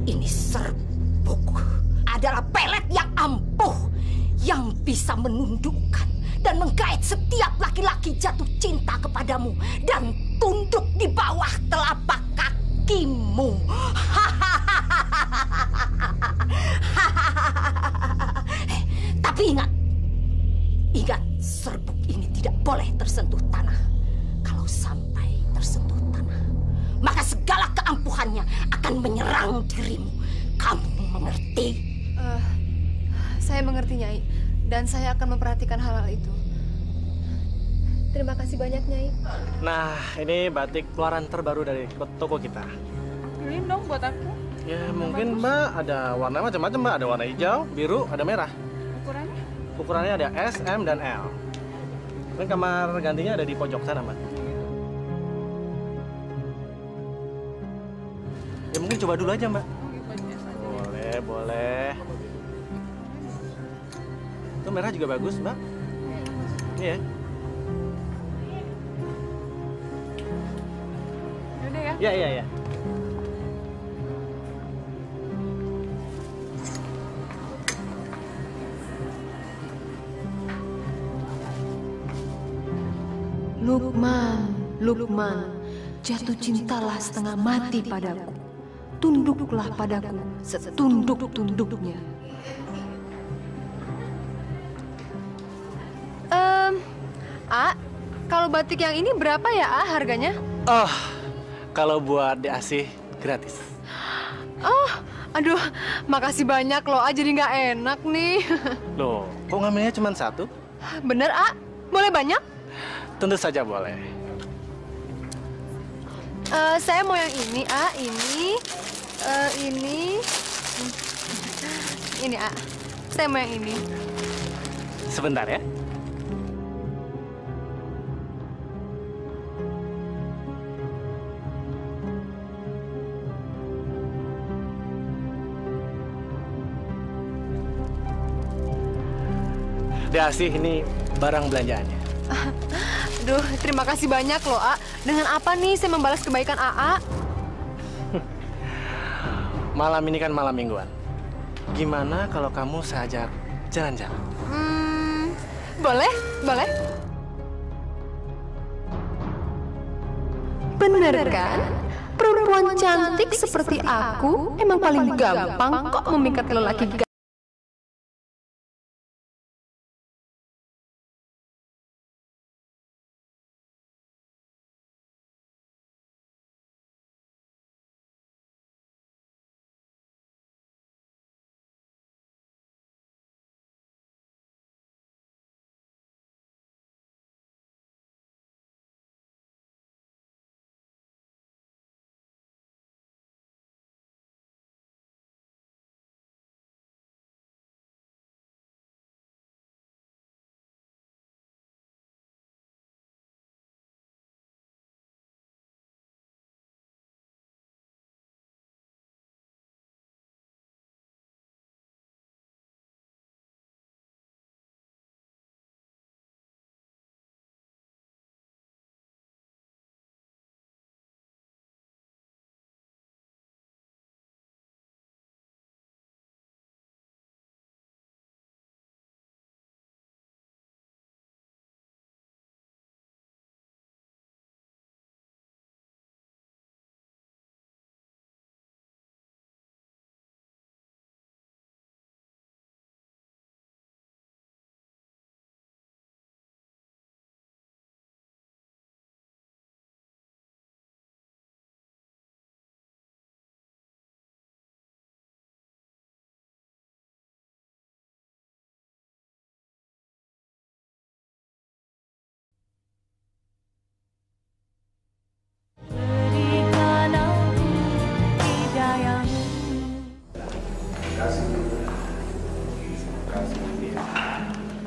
Ini serbuk adalah pelet yang ampuh yang bisa menundukkan dan menggait setiap laki-laki jatuh cinta kepadamu dan tunduk di bawah telapak kakimu. Tapi ingat, serbuk ini tidak boleh tersentuh tanah. Kalau sampai tersentuh tanah, maka segala keampuhannya akan menyerang dirimu. Kamu mengerti? Saya mengerti, Nyai. Dan saya akan memperhatikan hal-hal itu. Terima kasih banyak, Nyai. Nah, ini batik keluaran terbaru dari toko kita. Beliin dong buat aku. Ya, mungkin Mbak ada warna macam-macam, Mbak. Ada warna hijau, biru, ada merah. Ukurannya? Ukurannya ada S, M, dan L. Ini kamar gantinya ada di pojok sana, Mbak. Ya, mungkin coba dulu aja, Mbak. Boleh, boleh. Itu merah juga bagus, Mbak. Iya. Yaudah ya. Iya, iya, iya. Lukman, Lukman, jatuh cintalah setengah mati padaku. Tunduklah padaku setunduk-tunduknya. Kalau batik yang ini berapa ya, harganya? Oh, kalau buat diasih gratis. Oh, aduh, makasih banyak loh, jadi nggak enak nih. Loh, kok ngambilnya cuma satu? Bener, boleh banyak? Tentu saja boleh. Saya mau yang ini, ini, saya mau yang ini. Sebentar ya. Diasih, ini barang belanjaannya. Aduh, terima kasih banyak loh, Dengan apa nih saya membalas kebaikan AA? Malam ini kan malam mingguan. Gimana kalau kamu saya ajak jalan-jalan? Boleh, boleh. Bener kan? Perempuan cantik seperti aku emang paling gampang kok memikat lelaki.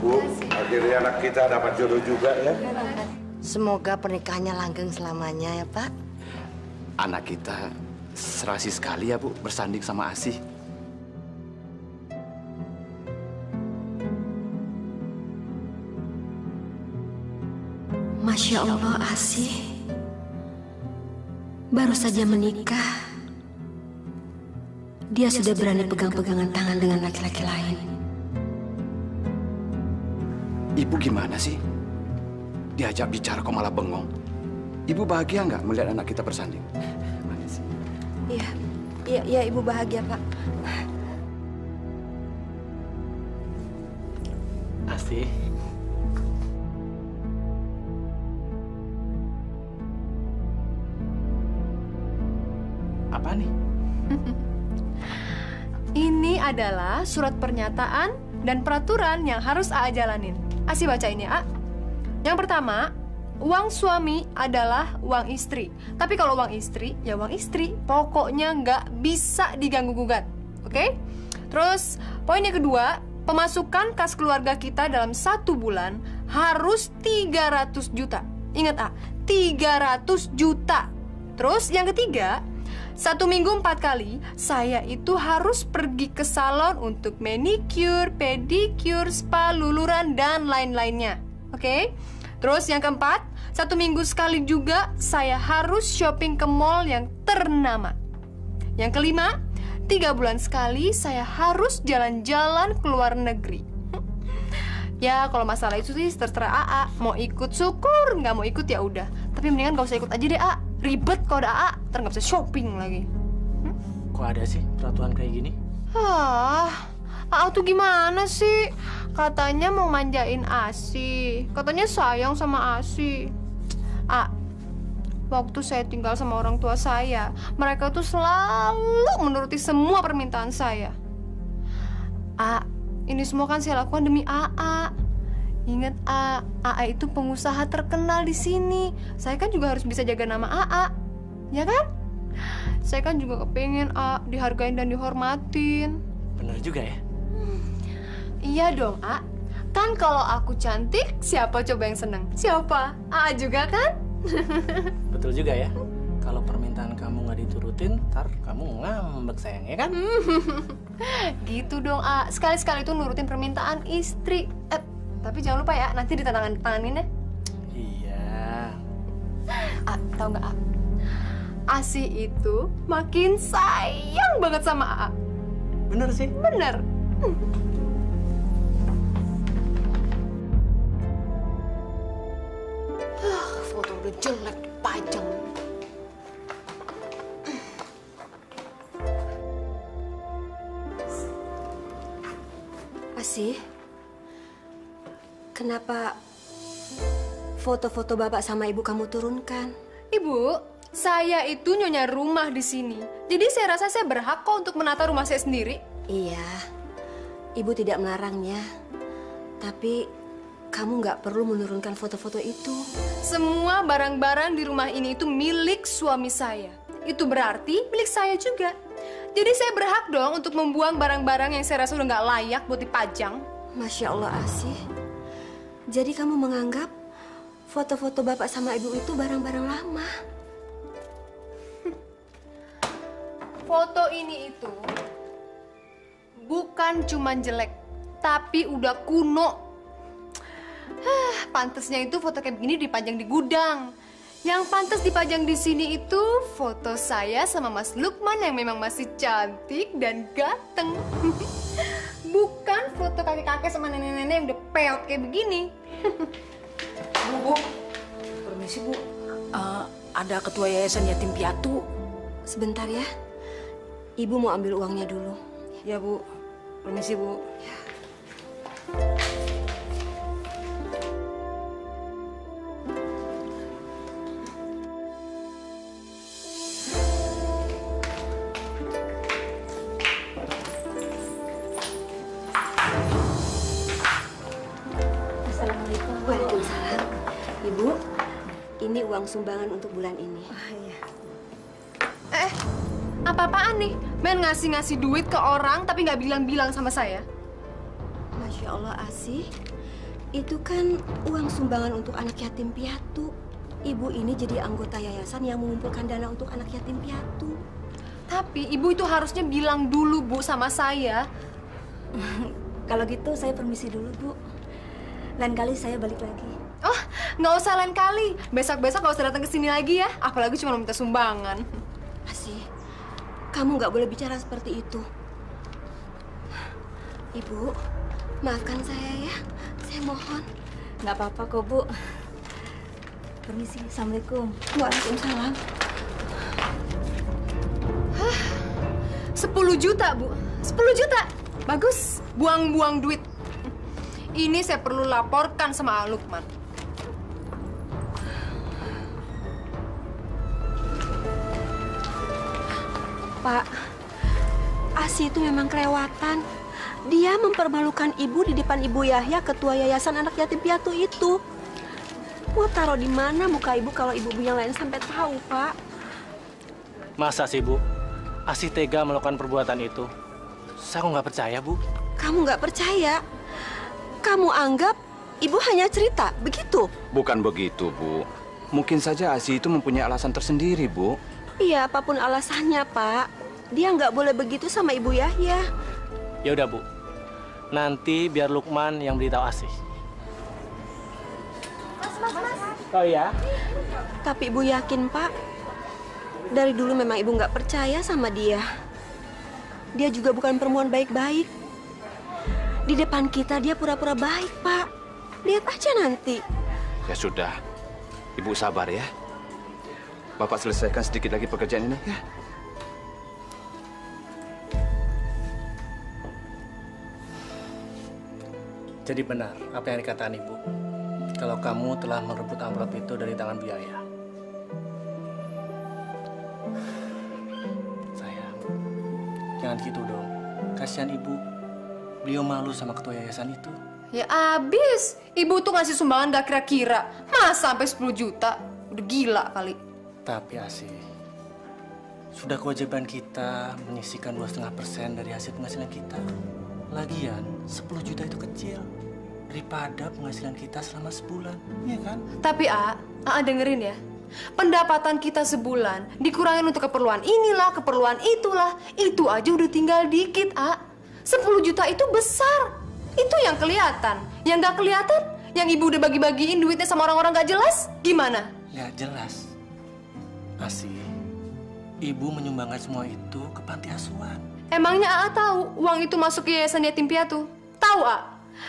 Bu, akhirnya anak kita dapat jodoh juga ya. Semoga pernikahannya langgeng selamanya ya, Pak. Anak kita serasi sekali ya, Bu, bersanding sama Asih. Masya Allah, Asih baru saja menikah dia sudah berani pegang-pegangan tangan dengan laki-laki lain. Ibu gimana sih? Diajak bicara kok malah bengong. Ibu bahagia nggak melihat anak kita bersanding? Mana sih? Iya, Ibu bahagia, Pak. Asih. Apa nih? Ini adalah surat pernyataan dan peraturan yang harus A jalanin. Asih baca ini, A. Yang pertama, uang suami adalah uang istri. Tapi kalau uang istri, ya uang istri. Pokoknya nggak bisa diganggu-gugat. Oke? Terus, poin yang kedua, pemasukan kas keluarga kita dalam 1 bulan harus 300 juta. Ingat, A, 300 juta. Terus, yang ketiga, 1 minggu 4 kali, saya itu harus pergi ke salon untuk manicure, pedicure, spa, luluran, dan lain-lainnya. Oke? Terus yang keempat, 1 minggu sekali juga saya harus shopping ke mall yang ternama. Yang kelima, 3 bulan sekali saya harus jalan-jalan ke luar negeri. Ya, kalau masalah itu sih terserah AA. Mau ikut syukur, nggak mau ikut ya udah. Tapi mendingan gak usah ikut aja deh, A. Ribet kalau ada AA, ntar nggak bisa shopping lagi. Kok ada sih peraturan kayak gini? AA tuh gimana sih? Katanya mau manjain Asi. Katanya sayang sama Asi. Waktu saya tinggal sama orang tua saya, mereka tuh selalu menuruti semua permintaan saya. Ini semua kan saya lakukan demi AA. Ingat, AA itu pengusaha terkenal di sini. Saya kan juga harus bisa jaga nama AA, ya kan? Saya kan juga kepengen dihargain dan dihormatin. Bener juga ya? Iya dong, A. Kan kalau aku cantik, siapa coba yang seneng? Siapa? AA juga kan? Betul juga ya. Kalau permintaan kamu nggak diturutin, ntar kamu ngambek sayang, ya kan? Gitu dong, A. Sekali-sekali tuh nurutin permintaan istri. Tapi jangan lupa ya, nanti ditandatanganin ya. Iya. Tahu nggak, A? Asi itu makin sayang banget sama A. Bener sih. Bener. Foto udah jelek dipajang. Asih, kenapa foto-foto bapak sama ibu kamu turunkan? Ibu, saya itu nyonya rumah di sini. Jadi saya rasa saya berhak kok untuk menata rumah saya sendiri. Iya, ibu tidak melarangnya. Tapi kamu nggak perlu menurunkan foto-foto itu. Semua barang-barang di rumah ini itu milik suami saya. Itu berarti milik saya juga. Jadi saya berhak dong untuk membuang barang-barang yang saya rasa udah nggak layak buat dipajang. Masya Allah, Asih. Jadi kamu menganggap foto-foto bapak sama ibu itu barang-barang lama? Foto ini itu bukan cuma jelek, tapi udah kuno. Pantesnya itu foto kayak begini dipajang di gudang. Yang pantas dipajang di sini itu foto saya sama Mas Lukman yang memang masih cantik dan ganteng. Bukan foto kakek-kakek sama nenek-nenek yang udah peot kayak begini. Bu, permisi Bu. Ada ketua yayasan yatim piatu. Sebentar ya, ibu mau ambil uangnya dulu. Ya Bu, permisi Bu. Ya. Waalaikumsalam. Ibu, ini uang sumbangan untuk bulan ini. Apa-apaan nih? Men ngasih-ngasih duit ke orang tapi nggak bilang-bilang sama saya. Masya Allah, Asih. Itu kan uang sumbangan untuk anak yatim piatu. Ibu ini jadi anggota yayasan yang mengumpulkan dana untuk anak yatim piatu. Tapi ibu itu harusnya bilang dulu, Bu, sama saya. Kalau gitu saya permisi dulu, Bu. Lain kali saya balik lagi. Oh, nggak usah lain kali. Besok-besok nggak usah datang ke sini lagi ya. Apalagi cuma minta sumbangan. Asih, Kamu nggak boleh bicara seperti itu. Ibu, maafkan saya ya. Saya mohon. Nggak apa-apa kok, Bu. Permisi, Assalamualaikum. Waalaikumsalam. 10 juta, Bu. 10 juta. Bagus. Buang-buang duit. Ini saya perlu laporkan sama Lukman. Pak, Asi itu memang kelewatan. Dia mempermalukan ibu di depan Ibu Yahya, ketua yayasan anak yatim piatu itu. Mau taruh di mana muka ibu kalau ibu yang lain sampai tahu, Pak? Masa sih, Bu? Asi tega melakukan perbuatan itu? Saya nggak percaya, Bu. Kamu nggak percaya? Kamu anggap ibu hanya cerita, begitu? Bukan begitu, Bu. Mungkin saja Asi itu mempunyai alasan tersendiri, Bu. Iya, apapun alasannya, Pak. Dia nggak boleh begitu sama Ibu Yahya. Ya udah, Bu. Nanti biar Lukman yang beritahu Asi. Oh iya? Tapi Ibu yakin, Pak, dari dulu memang Ibu nggak percaya sama dia. Dia juga bukan perempuan baik-baik. Di depan kita dia pura-pura baik, Pak. Lihat aja nanti. Ya sudah, Ibu sabar ya. Bapak selesaikan sedikit lagi pekerjaan ini ya. Jadi benar apa yang dikatakan Ibu. Kalau kamu telah merebut amplop itu dari tangan Biaya. Sayang, jangan gitu dong. Kasihan Ibu. Beliau malu sama ketua yayasan itu. Ya abis. Ibu tuh ngasih sumbangan gak kira-kira. Masa sampai 10 juta? Udah gila kali. Tapi Asi, sudah kewajiban kita menyisihkan 2,5% dari hasil penghasilan kita. Lagian, 10 juta itu kecil daripada penghasilan kita selama sebulan, iya kan? Tapi dengerin ya. Pendapatan kita sebulan dikurangin untuk keperluan inilah, keperluan itulah. Itu aja udah tinggal dikit, 10 juta itu besar. Itu yang kelihatan. Yang nggak kelihatan, yang ibu udah bagi-bagiin duitnya sama orang-orang nggak jelas, gimana? Nggak jelas. Asi, ibu menyumbangkan semua itu ke panti asuhan. Emangnya tahu uang itu masuk ke yayasan yatim piatu? Tahu,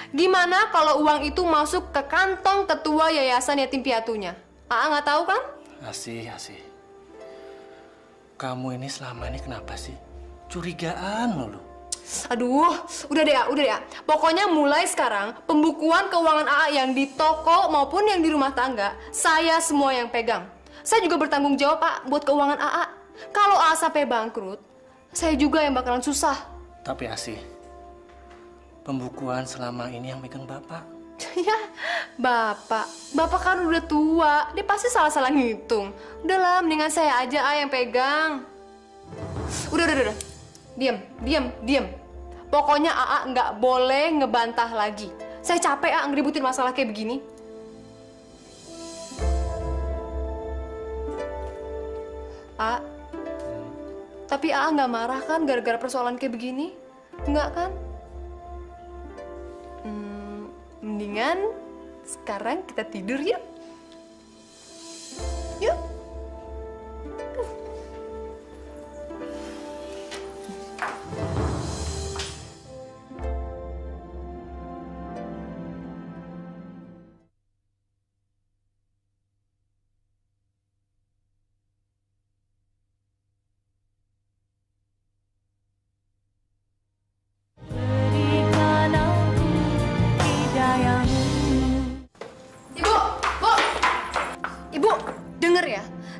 Gimana kalau uang itu masuk ke kantong ketua yayasan yatim piatunya? Nggak tahu kan? Asi. Kamu ini selama ini kenapa sih? Curigaan mulu. Aduh, udah deh. Pokoknya mulai sekarang, pembukuan keuangan yang di toko maupun yang di rumah tangga, saya semua yang pegang. Saya juga bertanggung jawab, buat keuangan Kalau sampai bangkrut, saya juga yang bakalan susah. Tapi Asi, pembukuan selama ini yang megang Bapak. Ya, Bapak kan udah tua, dia pasti salah-salah ngitung. Udahlah, mendingan saya aja yang pegang. Udah. Diam. Pokoknya nggak boleh ngebantah lagi. Saya capek ngeributin masalah kayak begini. Tapi nggak marah kan gara-gara persoalan kayak begini? Nggak kan? Mendingan sekarang kita tidur yuk. Yuk.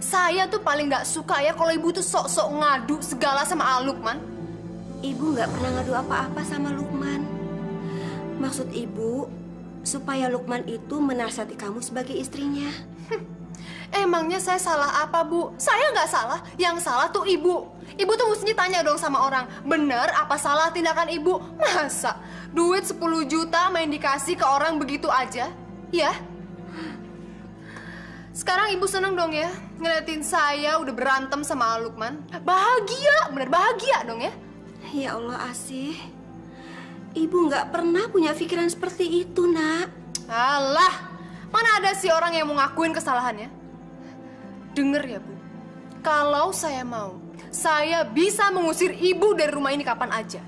Saya tuh paling nggak suka ya kalau ibu tuh sok-sok ngadu segala sama Lukman. Ibu nggak pernah ngadu apa-apa sama Lukman. Maksud ibu supaya Lukman itu menasihati kamu sebagai istrinya. Emangnya saya salah apa, Bu? Saya nggak salah. Yang salah tuh ibu. Ibu tuh mestinya tanya dong sama orang, bener apa salah tindakan ibu? Masa duit 10 juta main dikasih ke orang begitu aja? Ya? Sekarang ibu seneng dong ya ngeliatin saya udah berantem sama Lukman. Bahagia, bener bahagia dong ya. Ya Allah, Asih. Ibu nggak pernah punya pikiran seperti itu, Nak. Alah, mana ada sih orang yang mau ngakuin kesalahannya? Dengar ya, Bu. Kalau saya mau, saya bisa mengusir ibu dari rumah ini kapan aja.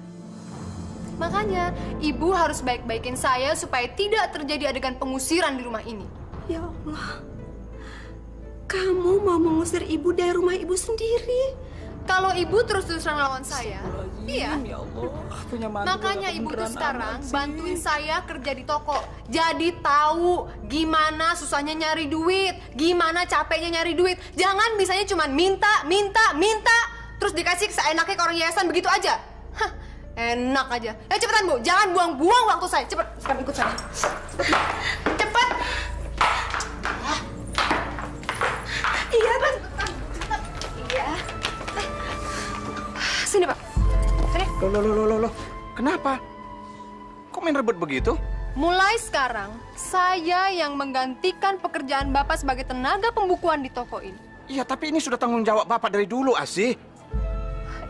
Makanya, ibu harus baik-baikin saya supaya tidak terjadi adegan pengusiran di rumah ini. Ya Allah, kamu mau mengusir ibu dari rumah ibu sendiri? Kalau ibu terus-terusan lawan saya, iya. Ya Allah, punya mantu Makanya gak ibu tuh beneran sekarang amat sih. bantuin saya kerja di toko. Jadi tahu gimana susahnya nyari duit, gimana capeknya nyari duit. Jangan misalnya cuma minta, terus dikasih seenaknya ke orang yayasan begitu aja. Hah, enak aja. Cepetan Bu, jangan buang-buang waktu saya. Cepet, sekarang ikut saya. Cepet. Iya, Pak. Iya. Sini Pak. Sini. Loh. Kenapa? Kok main rebut begitu? Mulai sekarang, saya yang menggantikan pekerjaan Bapak sebagai tenaga pembukuan di toko ini. Iya, tapi ini sudah tanggung jawab Bapak dari dulu, Asih.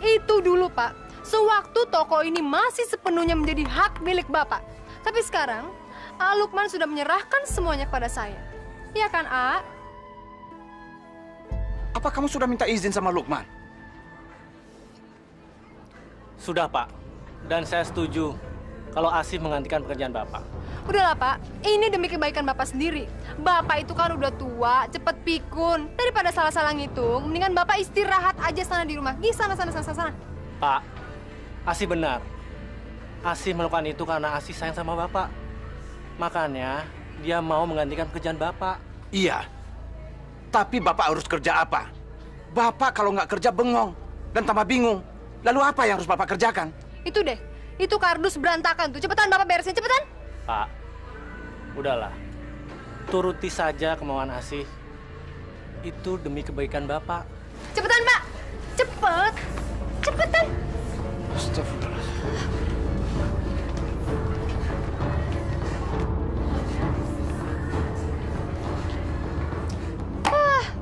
Itu dulu, Pak. Sewaktu toko ini masih sepenuhnya menjadi hak milik Bapak. Tapi sekarang, A. Lukman sudah menyerahkan semuanya kepada saya. Iya kan, A? Apa kamu sudah minta izin sama Lukman? Sudah, Pak. Dan saya setuju kalau Asih menggantikan pekerjaan Bapak. Udahlah, Pak. Ini demi kebaikan Bapak sendiri. Bapak itu kan udah tua, cepet pikun. Daripada salah-salah ngitung, mendingan Bapak istirahat aja sana di rumah. Gi, sana. Pak, Asih benar. Asih melakukan itu karena Asih sayang sama Bapak. Makanya dia mau menggantikan pekerjaan Bapak. Iya. Tapi Bapak harus kerja apa? Bapak kalau nggak kerja bengong dan tambah bingung. Lalu apa yang harus Bapak kerjakan? Itu deh. Itu kardus berantakan tuh. Cepetan Bapak beresin, cepetan. Pak, udahlah. Turuti saja kemauan Asih. Itu demi kebaikan Bapak. Cepetan, Pak. Cepetan. Astagfirullah.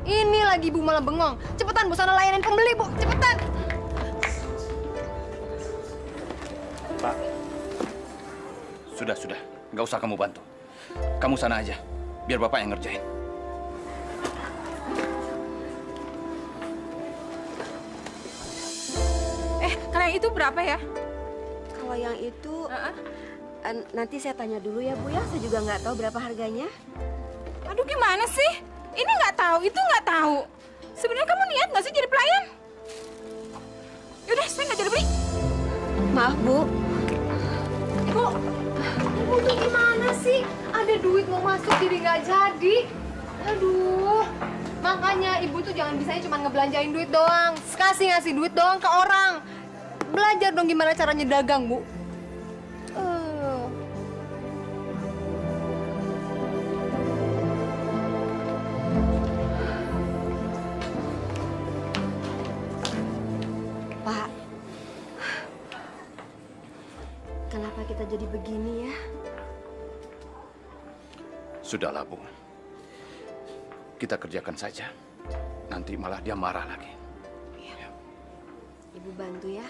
Ini lagi Bu malah bengong. Cepetan Bu, sana layanin pembeli Bu. Cepetan. Pak, sudah. Nggak usah kamu bantu. Kamu sana aja, biar Bapak yang ngerjain. Kalau yang itu berapa ya? Kalau yang itu, nanti saya tanya dulu ya Bu ya. Saya juga nggak tahu berapa harganya. Aduh, gimana sih? Ini nggak tahu, itu nggak tahu. Sebenarnya kamu niat nggak sih jadi pelayan? Yaudah, saya nggak jadi beli. Maaf Bu. Bu tuh gimana sih? Ada duit mau masuk jadi nggak jadi. Aduh. Makanya ibu tuh jangan bisanya cuma ngebelanjain duit doang. Ngasih duit doang ke orang. Belajar dong gimana caranya dagang, Bu. Pak, kenapa kita jadi begini ya? Sudahlah, Bu. Kita kerjakan saja. Nanti malah dia marah lagi. Ya. Ibu bantu ya.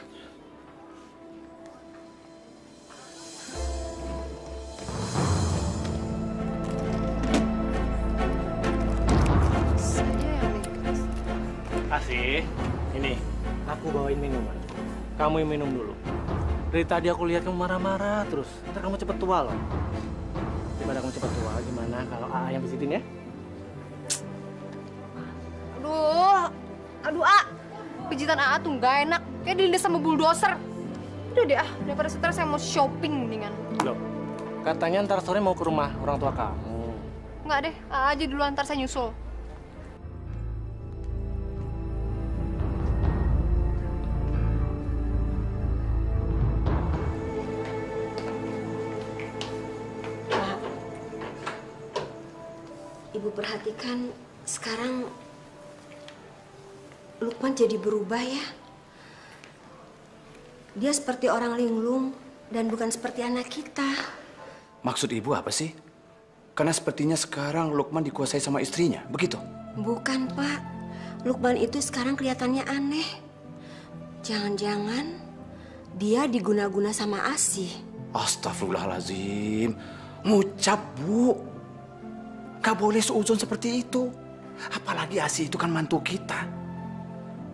Asih, ini aku bawain minuman. Kamu yang minum dulu. Dari tadi aku lihat kamu marah-marah terus. Ntar kamu cepet tua loh. Daripada kamu cepet tua, gimana kalau AA yang pijitin ya? Aduh, A. Pijitan AA tuh nggak enak. Kayak dilindas sama bulldozer. Udah deh, daripada stres saya mau shopping mendingan. Loh, katanya ntar sore mau ke rumah orang tua kamu. Nggak deh, AA aja dulu, ntar saya nyusul. Ibu perhatikan sekarang Lukman jadi berubah ya. Dia seperti orang linglung dan bukan seperti anak kita. Maksud Ibu apa sih? Karena sepertinya sekarang Lukman dikuasai sama istrinya, begitu? Bukan, Pak. Lukman itu sekarang kelihatannya aneh. Jangan-jangan dia diguna-guna sama Asih. Astagfirullahaladzim. Ngucap, Bu. Gak boleh seuzon seperti itu. Apalagi Asih itu kan mantu kita.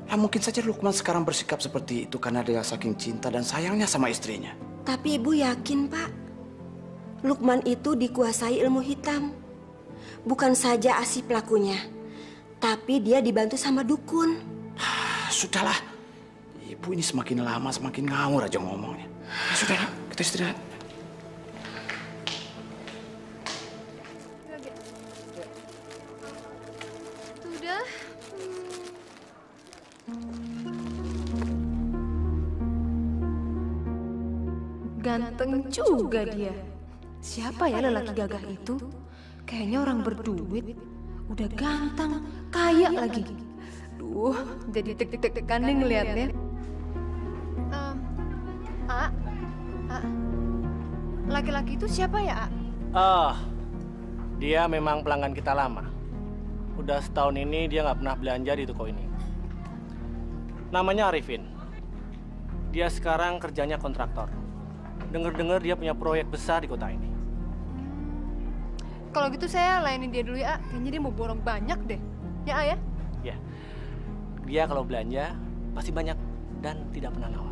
Ya mungkin saja Lukman sekarang bersikap seperti itu karena dia saking cinta dan sayangnya sama istrinya. Tapi Ibu yakin, Pak? Lukman itu dikuasai ilmu hitam. Bukan saja Asih pelakunya, tapi dia dibantu sama dukun. Sudahlah. Ibu ini semakin lama semakin ngawur aja ngomongnya. Ya sudah, kita istirahat. Sudah. Ganteng juga dia. Siapa ya lelaki gagah itu? Kayaknya orang berduit. Udah ganteng, kaya lagi. Duh, jadi deg-degan nih ngeliatnya. Laki-laki itu siapa ya, Dia memang pelanggan kita lama. Udah setahun ini dia nggak pernah belanja di toko ini. Namanya Arifin. Dia sekarang kerjanya kontraktor. Dengar-dengar dia punya proyek besar di kota ini. Kalau gitu saya layanin dia dulu ya, kayaknya dia mau borong banyak deh. Ya, ya? Ya, dia kalau belanja pasti banyak dan tidak pernah nawar.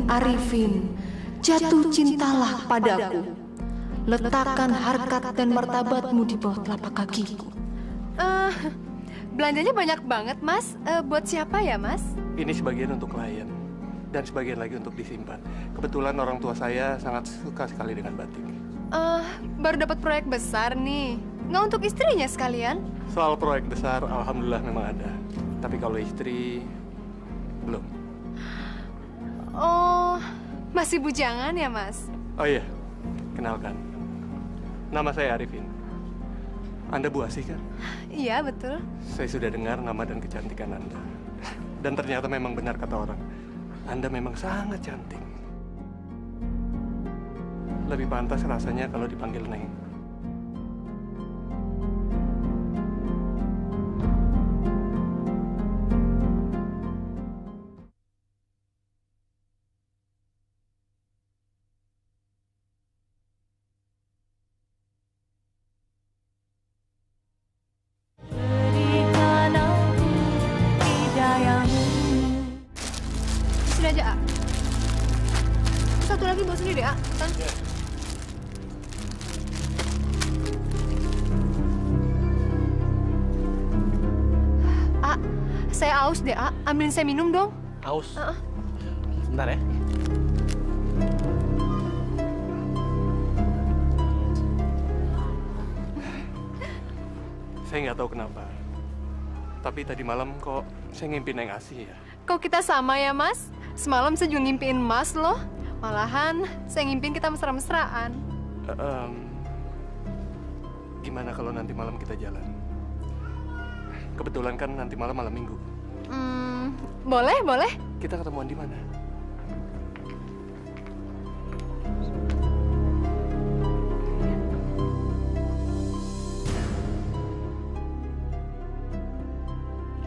Arifin, jatuh cintalah padaku. Letakkan harkat dan martabatmu di bawah telapak kakiku. Belanjanya banyak banget, Mas. Buat siapa ya, Mas? Ini sebagian untuk klien dan sebagian lagi untuk disimpan. Kebetulan orang tua saya sangat suka sekali dengan batik. Baru dapat proyek besar nih. Nggak untuk istrinya sekalian? Soal proyek besar, alhamdulillah memang ada. Tapi kalau istri, belum. Oh, masih bujangan ya, Mas? Oh iya, kenalkan. Nama saya Arifin. Anda Bu Asih kan? Iya, betul. Saya sudah dengar nama dan kecantikan Anda. Dan ternyata memang benar kata orang. Anda memang sangat cantik. Lebih pantas rasanya kalau dipanggil Neng. Sini aja, A. Satu lagi bawa sendiri, A. Tan. A, saya aus deh, A. Ambilin saya minum dong. Aus? Sebentar ya. Saya nggak tahu kenapa. Tapi tadi malam kok saya ngimpi Neng Asih ya? Kok kita sama ya, Mas? Semalam saya juga ngimpiin Mas loh. Malahan saya ngimpiin kita mesra-mesraan. Gimana kalau nanti malam kita jalan? Kebetulan kan nanti malam Minggu. Boleh, boleh. Kita ketemuan di mana?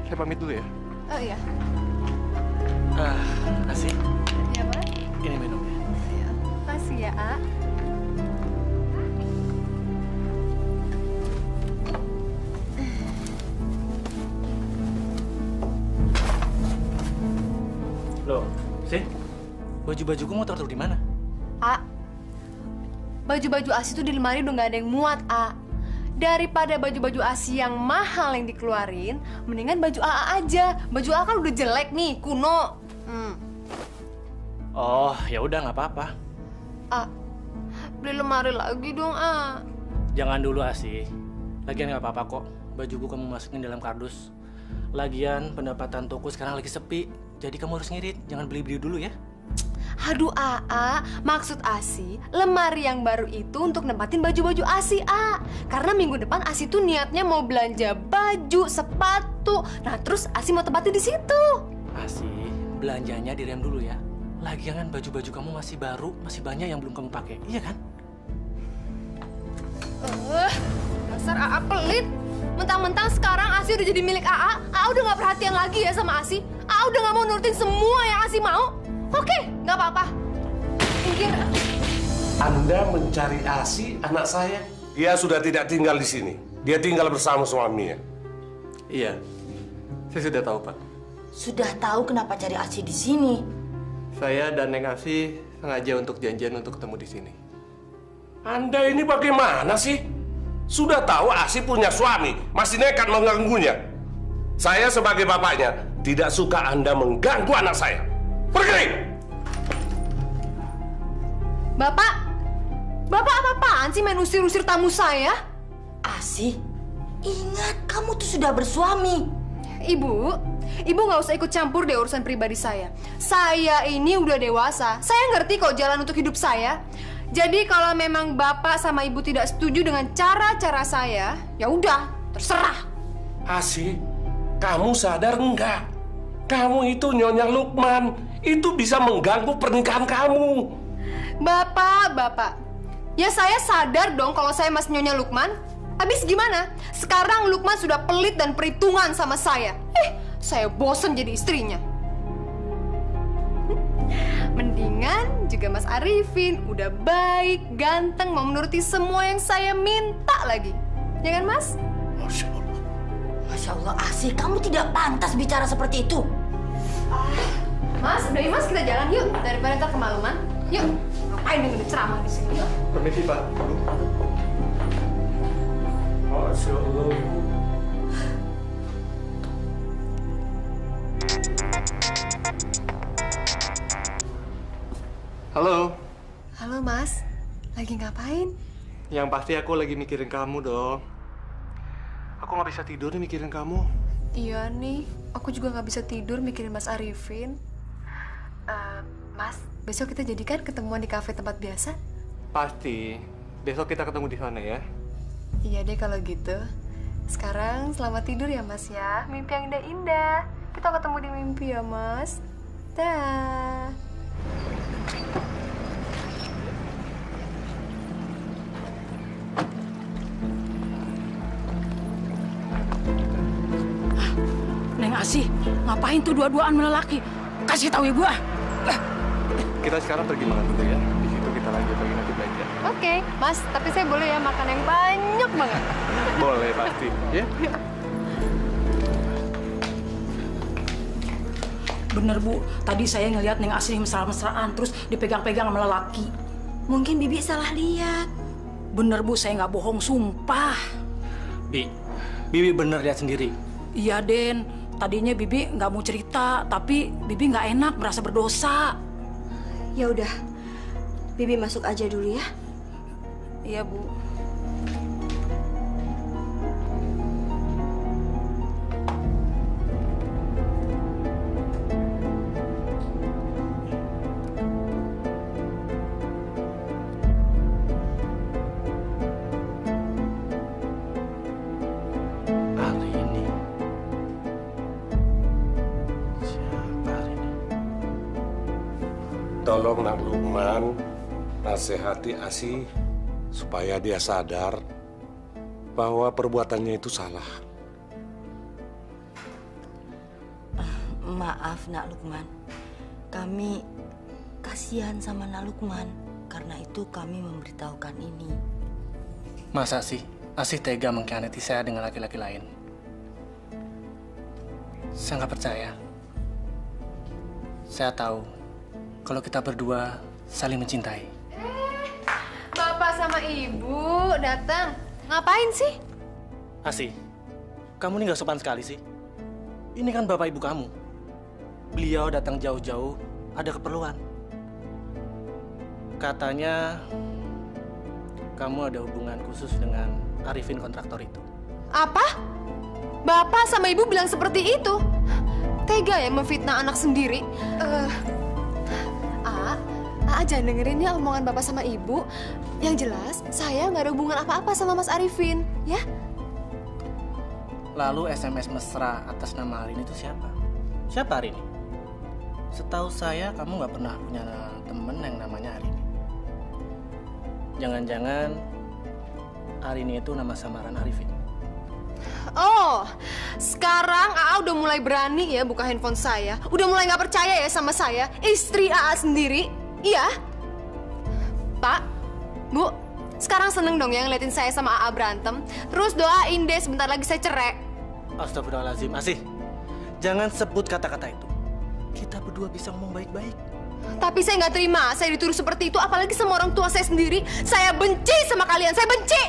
Saya pamit dulu ya. Oh iya. Asih. Iya, Mas. Ini minumnya. Iya. Makasih ya, A. Loh, sih? Baju-bajuku mau taruh di mana? A, baju-baju Asi tuh di lemari udah nggak ada yang muat, A. Daripada baju-baju Asi yang mahal yang dikeluarin, mendingan baju AA aja. Baju AA kan udah jelek nih, kuno. Oh, ya udah nggak apa-apa. A, beli lemari lagi dong, A. Jangan dulu, Asih. Lagian nggak apa-apa kok. Bajuku kamu masukin dalam kardus. Lagian pendapatan toko sekarang lagi sepi. Jadi kamu harus ngirit. Jangan beli-beli dulu ya. Aduh, A, maksud Asi, lemari yang baru itu untuk nempatin baju-baju Asi, A. Karena minggu depan Asi tuh niatnya mau belanja baju, sepatu. Nah, terus Asi mau tempatin di situ. Asi, belanjanya direm dulu ya. Lagian kan baju-baju kamu masih baru, masih banyak yang belum kamu pakai, iya kan? Dasar AA pelit. Mentang-mentang sekarang Asi udah jadi milik AA udah gak perhatian lagi ya sama Asi. AA udah gak mau nurutin semua yang Asi mau. Oke, gak apa-apa. Mungkin Anda mencari Asi, anak saya? Dia sudah tidak tinggal di sini. Dia tinggal bersama suaminya. Iya, saya sudah tahu, Pak. Sudah tahu kenapa cari Asi di sini? Saya dan Neng Asi sengaja untuk janjian untuk ketemu di sini. Anda ini bagaimana sih? Sudah tahu Asi punya suami, masih nekat mengganggunya. Saya sebagai bapaknya tidak suka Anda mengganggu anak saya. Pergi! Bapak apa-apaan sih main usir-usir tamu saya? Asi, ingat kamu tuh sudah bersuami. Ibu nggak usah ikut campur deh urusan pribadi saya. Saya ini udah dewasa. Saya ngerti kok jalan untuk hidup saya. Jadi kalau memang Bapak sama Ibu tidak setuju dengan cara-cara saya, ya udah, terserah. Asi, kamu sadar enggak? Kamu itu Nyonya Lukman. Itu bisa mengganggu pernikahan kamu. Bapak, ya saya sadar dong kalau saya Mas Nyonya Lukman. Habis gimana? Sekarang Lukman sudah pelit dan perhitungan sama saya. Saya bosen jadi istrinya. Mendingan juga Mas Arifin, udah baik, ganteng, mau menuruti semua yang saya minta lagi. Ya kan, Mas? Masya Allah. Masya Allah, Asi, kamu tidak pantas bicara seperti itu. Mas, udah yuk Mas, kita jalan yuk. Daripada ntar kemalaman. Yuk, ngapain dengan ceramah di sini? Yuk. Permisi, Pak. Masya Allah. Halo. Halo, Mas. Lagi ngapain? Yang pasti aku lagi mikirin kamu dong. Aku nggak bisa tidur nih mikirin kamu. Iya nih, aku juga nggak bisa tidur mikirin Mas Arifin. Mas, besok kita jadikan ketemuan di kafe tempat biasa? Pasti. Besok kita ketemu di sana ya. Iya deh kalau gitu. Sekarang selamat tidur ya Mas ya. Mimpi yang indah-indah. Kita ketemu di mimpi ya Mas. Dah. Neng Asi, ngapain tuh dua-duaan melelaki? Kasih tahu ibu ah. Kita sekarang pergi makan dulu ya. Di situ kita lanjut lagi nanti belanja. Oke, Mas. Tapi saya boleh ya makan yang banyak banget. Boleh pasti. Ya. Bener Bu, tadi saya ngeliat Neng Asi mesra-mesraan terus dipegang-pegang sama lelaki. Mungkin Bibi salah lihat. Bener Bu, saya nggak bohong, sumpah. Bibi bener lihat sendiri. Iya Den, tadinya Bibi nggak mau cerita, tapi Bibi nggak enak, merasa berdosa. Ya udah, Bibi masuk aja dulu ya. Iya Bu. Tolong Nak Lukman, nasihati Asi supaya dia sadar bahwa perbuatannya itu salah. Maaf Nak Lukman, kami kasihan sama Nak Lukman. Karena itu kami memberitahukan ini. Masa sih Asi tega mengkhianati saya dengan laki-laki lain? Saya nggak percaya. Saya tahu kalau kita berdua saling mencintai. Bapak sama Ibu datang. Ngapain sih? Asi, kamu ini nggak sopan sekali sih. Ini kan bapak ibu kamu. Beliau datang jauh-jauh, ada keperluan. Katanya kamu ada hubungan khusus dengan Arifin kontraktor itu. Apa? Bapak sama Ibu bilang seperti itu? Tega ya memfitnah anak sendiri? aja dengerin ya omongan bapak sama ibu. Yang jelas, saya nggak ada hubungan apa-apa sama Mas Arifin, ya? Lalu SMS mesra atas nama Arini itu siapa? Siapa Arini? Setahu saya kamu nggak pernah punya temen yang namanya Arini. Jangan-jangan Arini itu nama samaran Arifin. Oh, sekarang AA udah mulai berani ya buka handphone saya. Udah mulai nggak percaya ya sama saya, istri AA sendiri. Iya, Pak, Bu, sekarang seneng dong ya ngeliatin saya sama AA berantem. Terus doain deh sebentar lagi saya cerai. Astagfirullahaladzim, Asih. Jangan sebut kata-kata itu. Kita berdua bisa ngomong baik-baik. Tapi saya nggak terima, saya dituduh seperti itu, apalagi sama orang tua saya sendiri. Saya benci sama kalian, saya benci.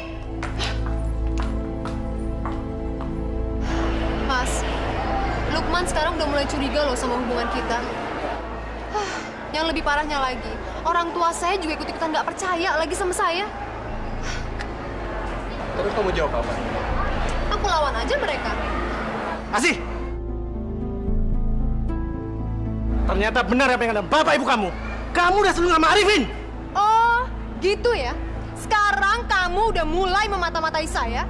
Mas, Lukman sekarang udah mulai curiga loh sama hubungan kita. Yang lebih parahnya lagi, orang tua saya juga ikut-ikutan nggak percaya lagi sama saya. Terus kamu jawab apa? Aku lawan aja mereka. Asih! Ternyata benar apa yang ada bapak ibu kamu. Kamu udah selingkuh sama Arifin. Oh, gitu ya? Sekarang kamu udah mulai memata-matai saya?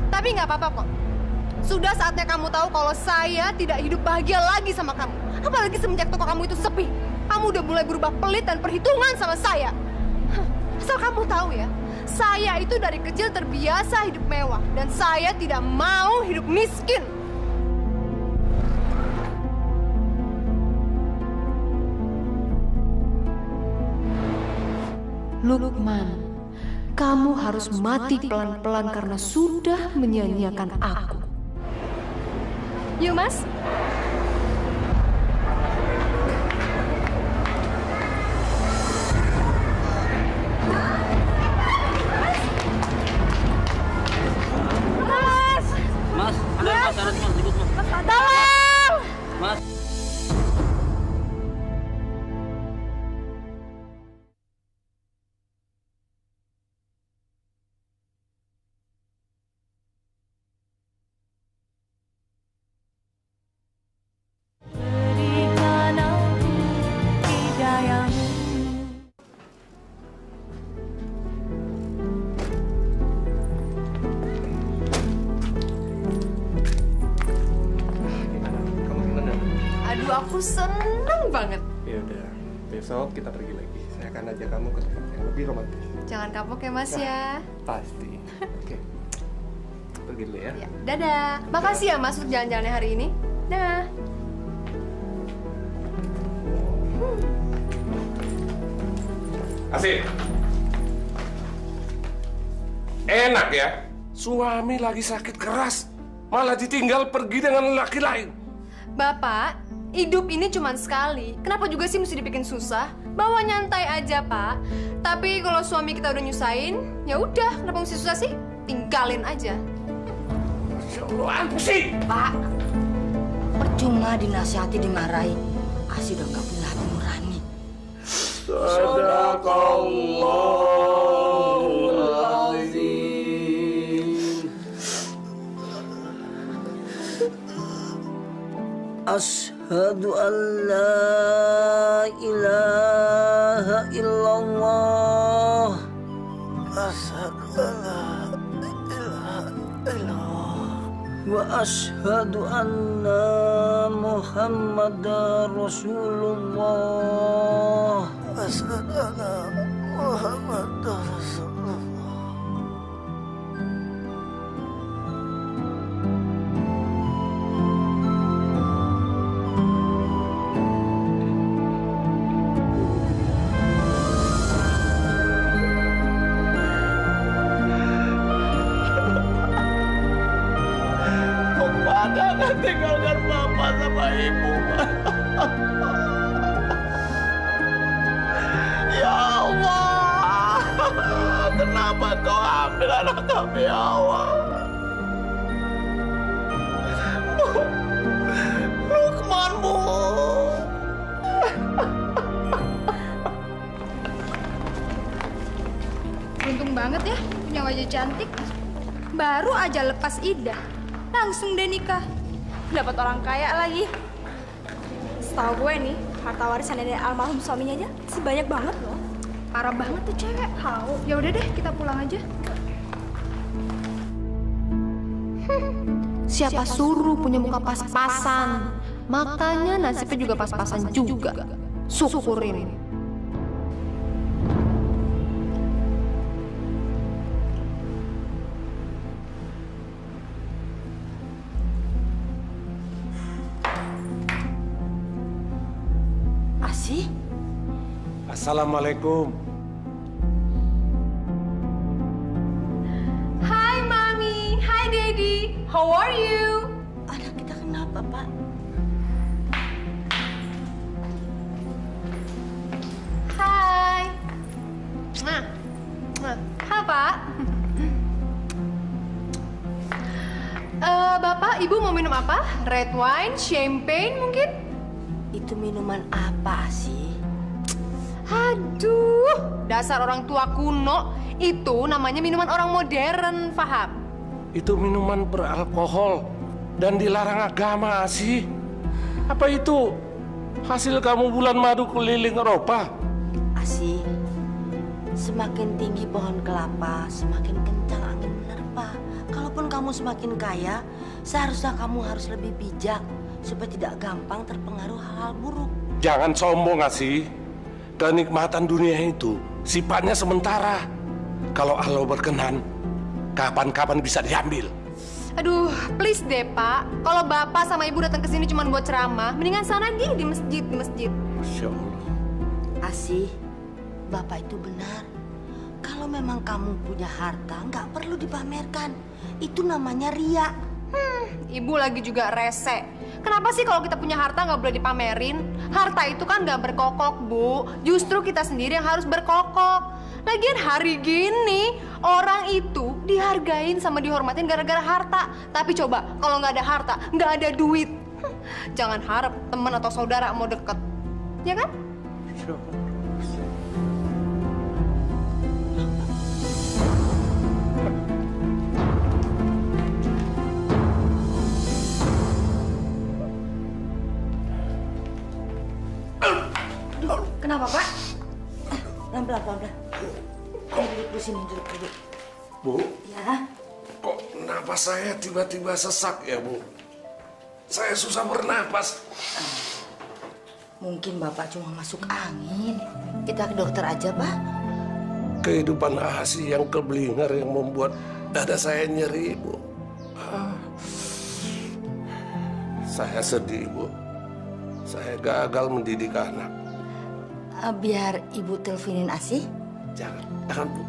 Tapi nggak apa-apa kok. Sudah saatnya kamu tahu kalau saya tidak hidup bahagia lagi sama kamu. Apalagi semenjak toko kamu itu sepi. Kamu udah mulai berubah pelit dan perhitungan sama saya. Asal kamu tahu ya, saya itu dari kecil terbiasa hidup mewah. Dan saya tidak mau hidup miskin. Lukman, kamu harus mati pelan-pelan karena sudah menyanyiakan aku. Yuk, Mas. Mas, ada Mas, harus Mas, ikut Mas. Tolong! Mas. Aku seneng banget. Ya udah, besok kita pergi lagi. Saya akan ajak kamu ke tempat yang lebih romantis. Jangan kapok ya, Mas ya. Pasti. Oke. Pergi dulu ya. Ya, dadah. Makasih ya, Mas, untuk jalan-jalannya hari ini. Dah. Asih. Enak ya, suami lagi sakit keras, malah ditinggal pergi dengan laki lain. Bapak, hidup ini cuma sekali. Kenapa juga sih mesti dibikin susah? Bawa nyantai aja, Pak. Tapi kalau suami kita udah nyusahin, ya udah, kenapa mesti susah sih? Tinggalin aja. Masya Allah, Asih. Pak, percuma dinasihati dimarahi. Asih udah nggak punya hati nurani. Sadaqallahul azim. Ashhadu an la ilaha illallah. Ashhadu an la ilaha illallah. Wa ashhadu anna Muhammadar Rasulullah. Ashhadu anna Muhammadar Rasulullah. Jangan tinggalkan Bapak sama Ibu, Pak. Ya Allah, kenapa Kau ambil anak kami, ya Allah? Lukman, Bu. Untung banget ya punya wajah cantik. Baru aja lepas iddah, langsung deh nikah. Dapat orang kaya lagi. Setahu gue nih, harta warisan dari almarhum suaminya aja sih banyak banget loh. Parah banget tuh cewek. Tahu. Ya udah deh, kita pulang aja. Siapa suruh punya muka pas-pasan? Makanya nasibnya juga pas-pasan juga. Syukurin. Asih? Assalamualaikum. Hai Mami, hai Daddy. How are you? Anak kita kenapa, Pak? Hai. Hai Pak. Bapak, Ibu mau minum apa? Red wine, champagne mungkin? Itu minuman apa sih? Aduh, dasar orang tua kuno. Itu namanya minuman orang modern, paham? Itu minuman beralkohol dan dilarang agama, sih. Apa itu hasil kamu bulan madu keliling Eropa? Asih, semakin tinggi pohon kelapa, semakin kencang angin menerpa. Kalaupun kamu semakin kaya, seharusnya kamu harus lebih bijak supaya tidak gampang terpengaruh hal-hal buruk. Jangan sombong, Asih. Kenikmatan dunia itu sifatnya sementara. Kalau Allah berkenan, kapan-kapan bisa diambil. Aduh, please deh Pak. Kalau Bapak sama Ibu datang ke sini cuma buat ceramah, mendingan sana di masjid, di masjid. Masya Allah. Asih, Bapak itu benar. Kalau memang kamu punya harta, nggak perlu dipamerkan. Itu namanya ria. Ibu lagi juga rese. Kenapa sih kalau kita punya harta nggak boleh dipamerin? Harta itu kan nggak berkokok, Bu. Justru kita sendiri yang harus berkokok. Lagian hari gini, orang itu dihargain sama dihormatin gara-gara harta. Tapi coba, kalau nggak ada harta, nggak ada duit. Jangan harap teman atau saudara mau deket. Ya kan? Kenapa, Pak? Pelan-pelan, pelan-pelan. Duduk di sini, duduk. Bu, Ya. kok napas saya tiba-tiba sesak ya, Bu? Saya susah bernapas. Mungkin Bapak cuma masuk angin. Kita ke dokter aja, Pak. Kehidupan Asih yang keblinger yang membuat dada saya nyeri, Bu. Saya sedih, Bu. Saya gagal mendidik anak. Biar Ibu teleponin Asih. Jangan, Bu.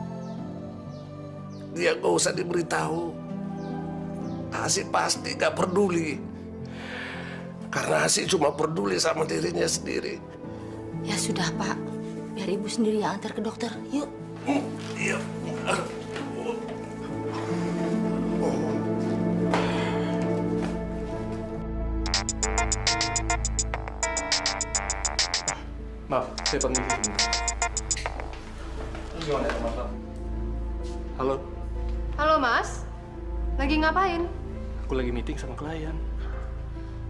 Dia gak usah diberitahu. Asih pasti gak peduli. Karena Asih cuma peduli sama dirinya sendiri. Ya sudah, Pak. Biar Ibu sendiri yang antar ke dokter. Yuk. Iya. Maaf, saya permisi sebentar. Gimana ya, Bapak? Halo, Halo Mas, lagi ngapain? aku lagi meeting sama klien.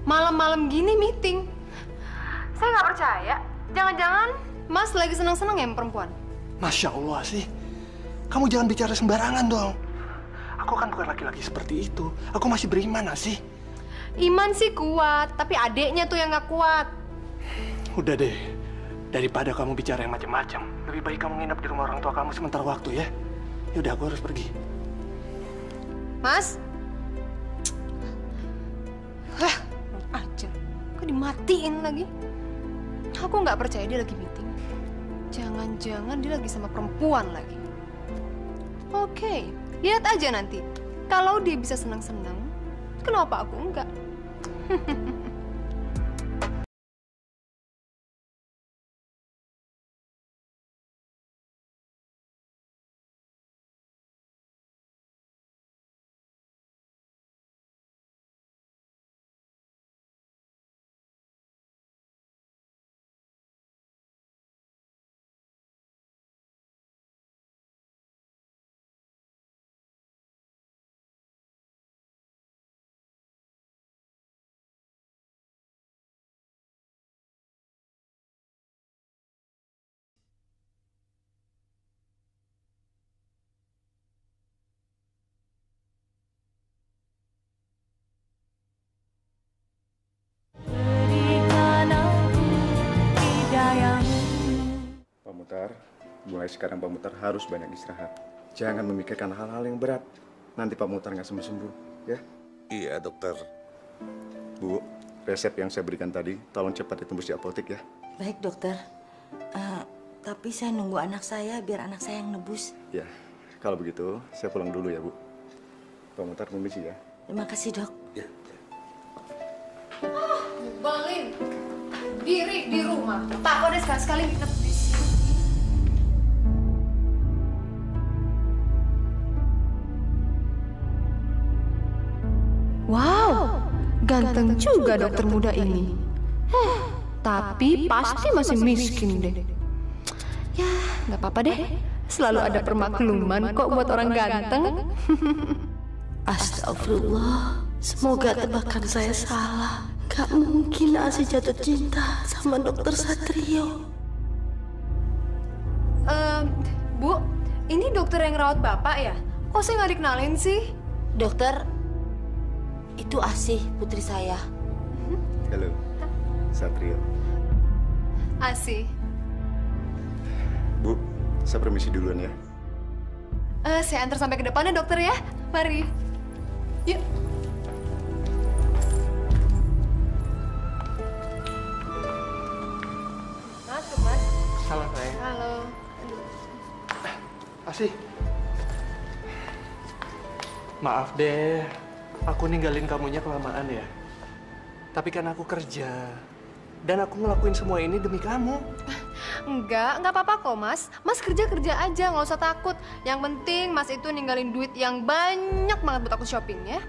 Malam-malam gini meeting. Saya nggak percaya. Jangan-jangan Mas lagi senang-senang ya sama perempuan? Masya Allah sih. Kamu jangan bicara sembarangan dong. Aku kan bukan laki-laki seperti itu. Aku masih beriman, sih. Iman sih kuat, tapi adeknya tuh yang nggak kuat. Udah deh. Daripada kamu bicara yang macam-macam, lebih baik kamu nginep di rumah orang tua kamu sementara waktu ya. Yaudah, aku harus pergi. Mas? Hah, aja. Kok dimatiin lagi? Aku nggak percaya dia lagi meeting. Jangan-jangan dia lagi sama perempuan lagi. Oke, lihat aja nanti. Kalau dia bisa senang-senang, kenapa aku enggak? Mulai sekarang Pak Muhtar harus banyak istirahat. Jangan memikirkan hal-hal yang berat. Nanti Pak Muhtar nggak sembuh-sembuh, ya? Iya, dokter. Bu, resep yang saya berikan tadi, tolong cepat ditembus di apotek ya. Baik, dokter. Tapi saya nunggu anak saya biar anak saya yang nebus. Ya, kalau begitu saya pulang dulu ya, Bu. Pak Muhtar permisi ya. Terima kasih, Dok. Ya. Balin, diri di rumah. Pak, kok udah sekali-sekali nginep di sini. Wow, ganteng juga dokter muda ini. Tapi pasti masih miskin deh. Ya, nggak apa-apa deh. Selalu ada permakluman kok buat orang ganteng. Astagfirullah, semoga tebakan saya salah. Gak mungkin Asi jatuh cinta sama dokter Satrio. Bu, ini dokter yang rawat bapak ya? Kok saya nggak dikenalin sih? Dokter, itu Asih, putri saya. Halo, Satrio. Asih. Bu, saya permisi duluan ya. Saya antar sampai ke depannya dokter ya. Mari. Yuk. Masuk, Mas. Halo, sayang. Halo. Asih. Maaf deh, aku ninggalin kamunya kelamaan ya. Tapi kan aku kerja. Dan aku ngelakuin semua ini demi kamu. Nggak apa-apa kok, Mas. Mas kerja aja, nggak usah takut. Yang penting Mas itu ninggalin duit yang banyak banget buat aku shopping ya.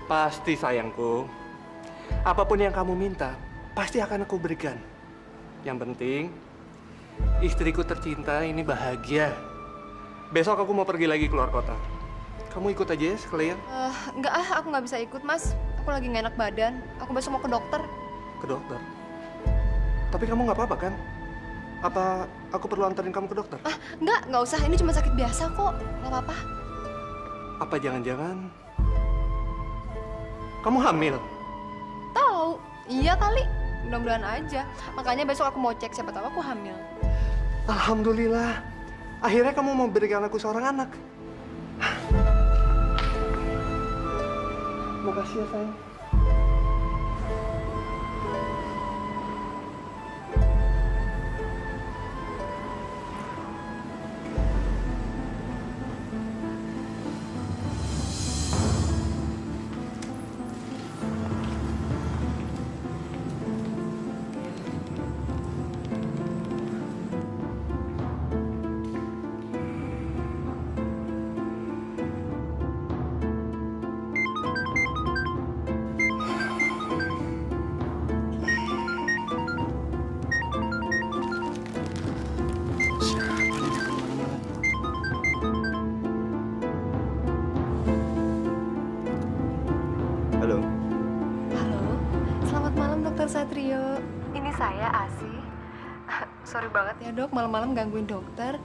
Pasti sayangku. Apapun yang kamu minta, pasti akan aku berikan. Yang penting, istriku tercinta ini bahagia. Besok aku mau pergi lagi keluar kota. Kamu ikut aja ya sekalian? Nggak aku nggak bisa ikut, Mas. Aku lagi nggak enak badan. Aku besok mau ke dokter. Ke dokter? Tapi kamu nggak apa-apa kan? Apa aku perlu antarin kamu ke dokter? Nggak usah. Ini cuma sakit biasa kok. Nggak apa-apa. Apa jangan-jangan kamu hamil? Tahu? Iya kali. Mudah-mudahan aja. Makanya besok aku mau cek, siapa tahu aku hamil. Alhamdulillah. Akhirnya kamu mau berikan aku seorang anak. Makasih ya, sayang. Halo. Halo, selamat malam Dokter Satrio. Ini saya Asih. Sorry banget ya dok, malam-malam gangguin dokter.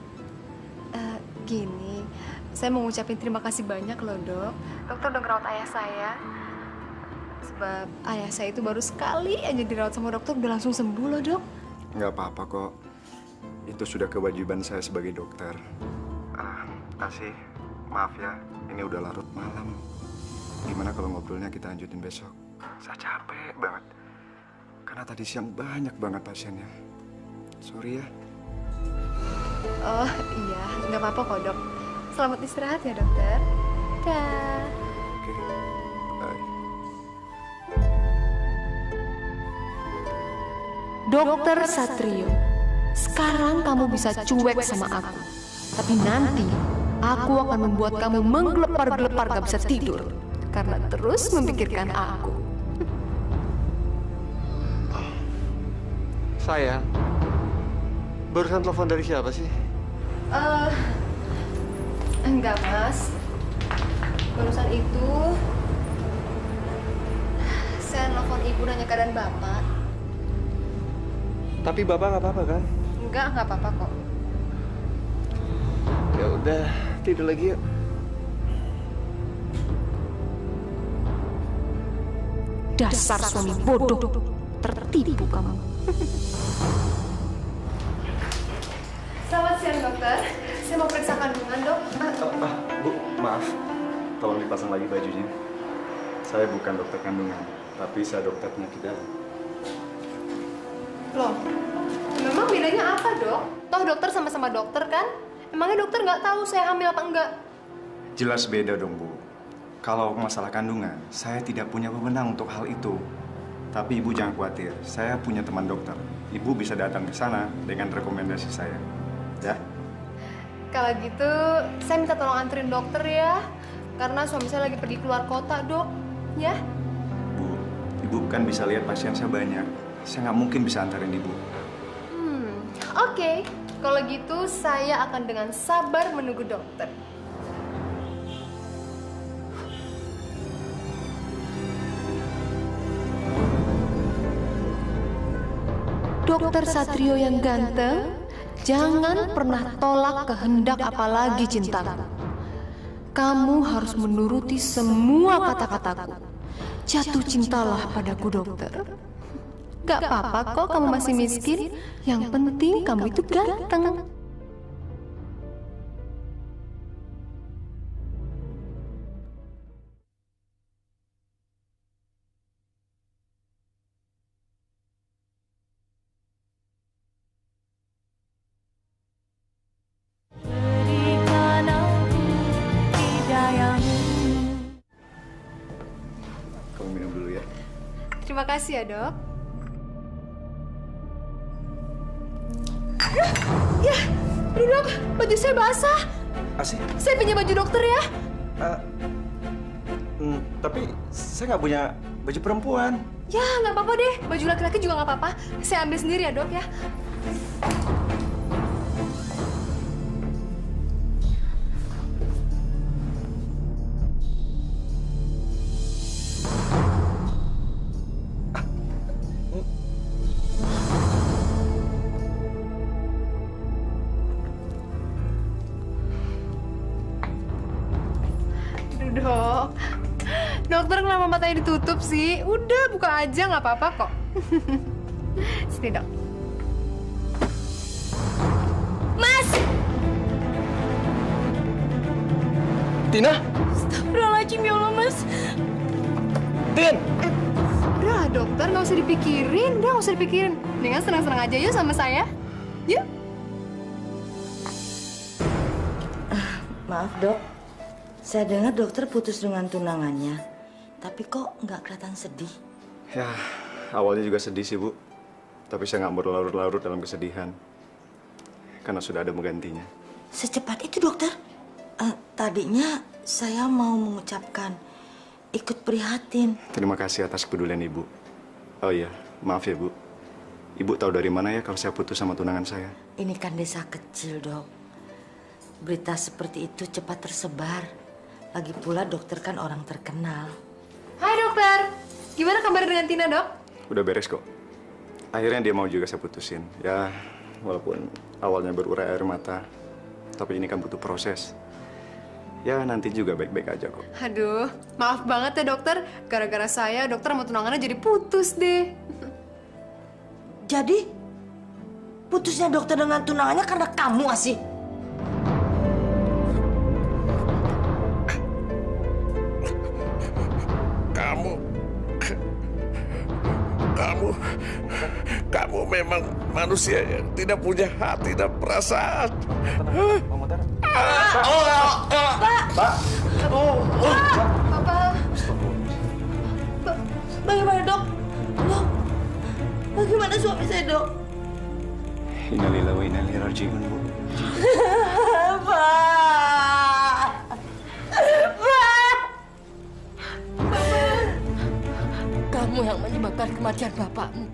Gini, saya mau ngucapin terima kasih banyak loh dok. Dokter udah ngerawat ayah saya. Sebab ayah saya itu baru sekali aja dirawat sama dokter udah langsung sembuh loh dok. Nggak apa-apa kok. Itu sudah kewajiban saya sebagai dokter. Asih, maaf ya, ini udah larut malam. Gimana kalau ngobrolnya kita lanjutin besok? Saya capek banget. Karena tadi siang banyak banget pasiennya. Sorry ya. Oh iya, nggak apa-apa kok dok. Selamat istirahat ya dokter. Dah. Oke, bye. Dokter Satrio, sekarang kamu bisa cuek sama aku. Tapi nanti, aku akan membuat kamu menggelepar-gelepar gak bisa tidur. Karena terus memikirkan aku. Sayang, barusan telepon dari siapa sih? Enggak mas. Barusan itu, saya nelfon ibu nanya keadaan bapak. Tapi bapak nggak apa-apa kan? Nggak apa-apa kok. Ya udah, tidur lagi yuk. Dasar suami bodoh, tertipu kamu. Selamat siang dok. dokter. Saya mau periksa kandungan, Dok. Bu, maaf. Tolong dipasang lagi bajunya. Saya bukan dokter kandungan, tapi saya dokter penyakit dalam. Loh, memang bedanya apa, Dok? Toh dokter sama-sama dokter, kan? Emangnya dokter nggak tahu saya hamil apa enggak? Jelas beda dong, Bu. Kalau masalah kandungan, saya tidak punya wewenang untuk hal itu. Tapi Ibu jangan khawatir, saya punya teman dokter. Ibu bisa datang ke sana dengan rekomendasi saya. Ya? Kalau gitu, saya minta tolong anterin dokter ya. Karena suami saya lagi pergi keluar kota, Dok. Ya? Bu, Ibu kan bisa lihat pasien saya banyak. Saya nggak mungkin bisa antarin Ibu. Oke. Kalau gitu, saya akan dengan sabar menunggu dokter. Dokter Satrio yang ganteng, jangan pernah tolak kehendak apalagi cintaku. Kamu harus menuruti semua kata-kataku. Jatuh cintalah padaku, dokter. Gak apa-apa kok kamu masih miskin. Yang penting kamu itu ganteng. Kamu minum dulu ya. Terima kasih ya, Dok. Ya, aduh Dok, baju saya basah. Asih? Saya pinjam baju dokter ya. Tapi saya nggak punya baju perempuan. Ya, nggak apa-apa deh. Baju laki-laki juga nggak apa-apa. Saya ambil sendiri ya, Dok ya. Dok, dokter kenapa matanya ditutup sih? Udah, buka aja, nggak apa-apa kok. Sini, Dok. Mas! Tina? Astagfirullahaladzim, ya Allah, Mas. Tin! Udah, dokter, nggak usah dipikirin. Udah, nggak usah dipikirin. Mendingan senang-senang aja yuk sama saya. Yuk. Maaf, Dok. Saya dengar dokter putus dengan tunangannya. Tapi kok nggak kelihatan sedih? Ya, awalnya juga sedih sih, Bu. Tapi saya nggak berlarut-larut dalam kesedihan. Karena sudah ada menggantinya. Secepat itu, dokter? Tadinya saya mau mengucapkan ikut prihatin. Terima kasih atas kepedulian Ibu. Oh iya, maaf ya, Bu. Ibu tahu dari mana ya kalau saya putus sama tunangan saya? Ini kan desa kecil, Dok. Berita seperti itu cepat tersebar. Lagi pula dokter kan orang terkenal. Hai, dokter. Gimana kabar dengan Tina, Dok? Udah beres kok. Akhirnya dia mau juga saya putusin. Ya, walaupun awalnya berurai air mata. Tapi ini kan butuh proses. Ya, nanti juga baik-baik aja kok. Aduh, maaf banget ya, dokter. Gara-gara saya, dokter sama tunangannya jadi putus deh. Jadi, putusnya dokter dengan tunangannya karena kamu, Asih? Kamu memang manusia yang tidak punya hati dan perasaan. Pak! Papa! Bagaimana, Dok? Dok, bagaimana suami saya, Dok? Innalillahi wa inna ilaihi raji'un, Bu. Pak! Kamu yang menyebabkan kematian bapakmu.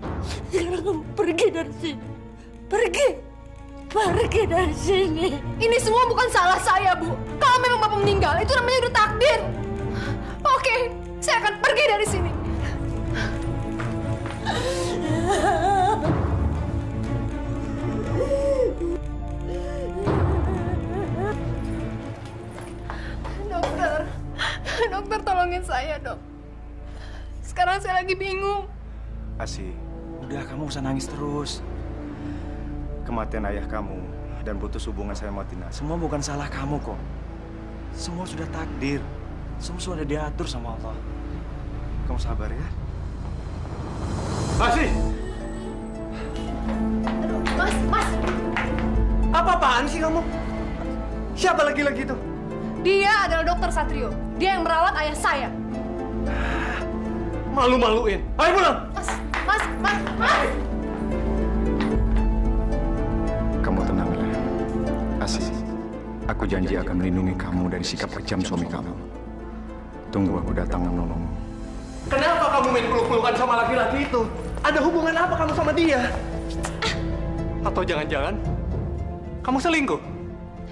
Sekarang kamu pergi dari sini. Pergi! Pergi dari sini. Ini semua bukan salah saya, Bu. Kalau memang Bapak meninggal, itu namanya udah takdir. Oke, saya akan pergi dari sini. Dokter tolongin saya, Dok. Sekarang saya lagi bingung. Asih, udah kamu usah nangis terus. Kematian ayah kamu dan putus hubungan saya sama Tina, semua bukan salah kamu kok. Semua sudah takdir. Semua sudah diatur sama Allah. Kamu sabar ya. Asih! Mas! Apa-apaan sih kamu? Siapa laki-laki itu? Dia adalah Dokter Satrio. Dia yang merawat ayah saya. Malu-maluin. Ayo pulang! Mas! Kamu tenang ya. Asih, aku janji akan melindungi kamu dari sikap kejam suami kamu. Tunggu aku datang menolongmu. Kenapa kamu main peluk-pelukan sama laki-laki itu? Ada hubungan apa kamu sama dia? Atau jangan-jangan kamu selingkuh?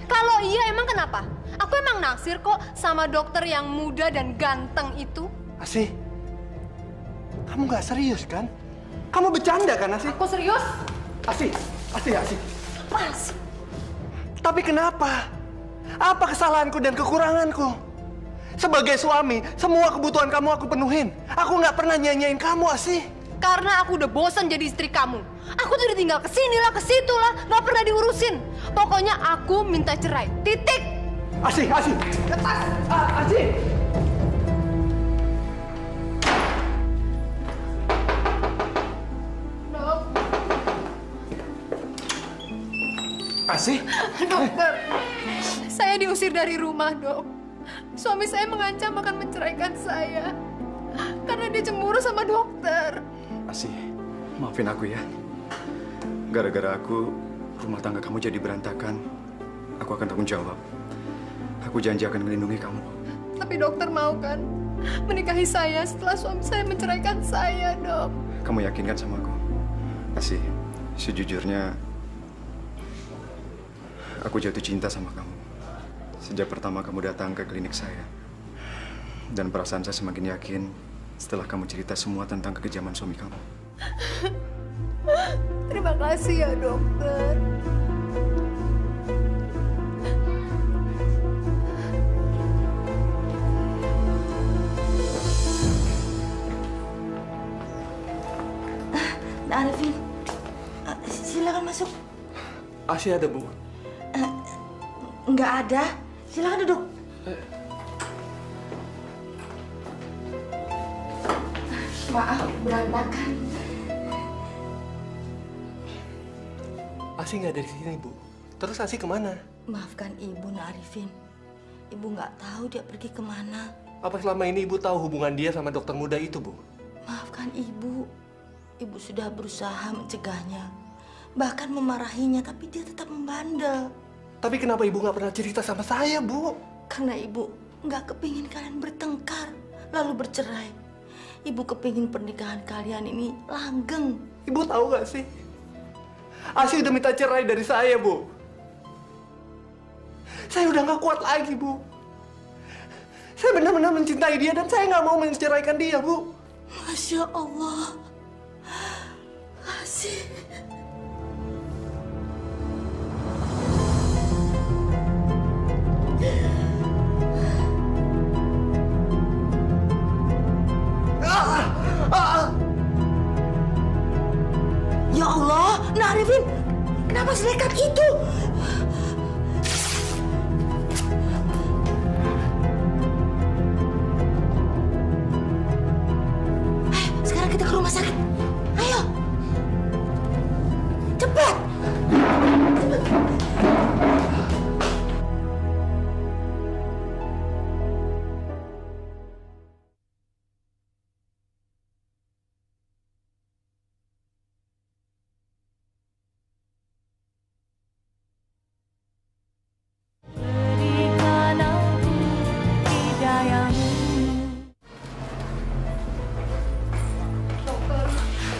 Kalau iya emang kenapa? Aku emang naksir kok sama dokter yang muda dan ganteng itu. Asih, kamu nggak serius kan? Kamu bercanda kan, Asih? Aku serius. Asih. Mas. Tapi kenapa? Apa kesalahanku dan kekuranganku? Sebagai suami, semua kebutuhan kamu aku penuhin. Aku nggak pernah nyanyain kamu, Asih. Karena aku udah bosan jadi istri kamu. Aku tuh ditinggal kesini lah, kesitu lah, nggak pernah diurusin. Pokoknya aku minta cerai. Titik. Asih. Lepas. Asih. Dok. Asih. Dokter, saya diusir dari rumah, Dok. Suami saya mengancam akan menceraikan saya karena dia cemburu sama dokter. Asih, maafin aku ya. Gara-gara aku, rumah tangga kamu jadi berantakan. Aku akan tanggung jawab. Aku janji akan melindungi kamu. Tapi dokter mau kan menikahi saya setelah suami saya menceraikan saya, Dok? Kamu yakin kan sama aku? Asih, sejujurnya aku jatuh cinta sama kamu. Sejak pertama kamu datang ke klinik saya. Dan perasaan saya semakin yakin setelah kamu cerita semua tentang kekejaman suami kamu. Terima kasih ya, dokter. Arifin, silakan masuk. Asih ada, Bu? Nggak ada. Silakan duduk. Maaf, berantakan. Asih nggak ada di sini, Bu. Terus Asih kemana? Maafkan Ibu, Nak Arifin. Ibu nggak tahu dia pergi kemana. Apa selama ini Ibu tahu hubungan dia sama dokter muda itu, Bu? Maafkan Ibu. Ibu sudah berusaha mencegahnya. Bahkan memarahinya, tapi dia tetap membandel. Tapi kenapa Ibu nggak pernah cerita sama saya, Bu? Karena Ibu nggak kepingin kalian bertengkar, lalu bercerai. Ibu kepingin pernikahan kalian ini langgeng. Ibu tahu nggak sih? Asih udah minta cerai dari saya, Bu. Saya udah nggak kuat lagi, Bu. Saya benar-benar mencintai dia dan saya nggak mau menceraikan dia, Bu. Masya Allah. Asih. Ya Allah, Nak Arifin, kenapa sedekat itu? Sekarang kita ke rumah sakit. Ayo. Cepat.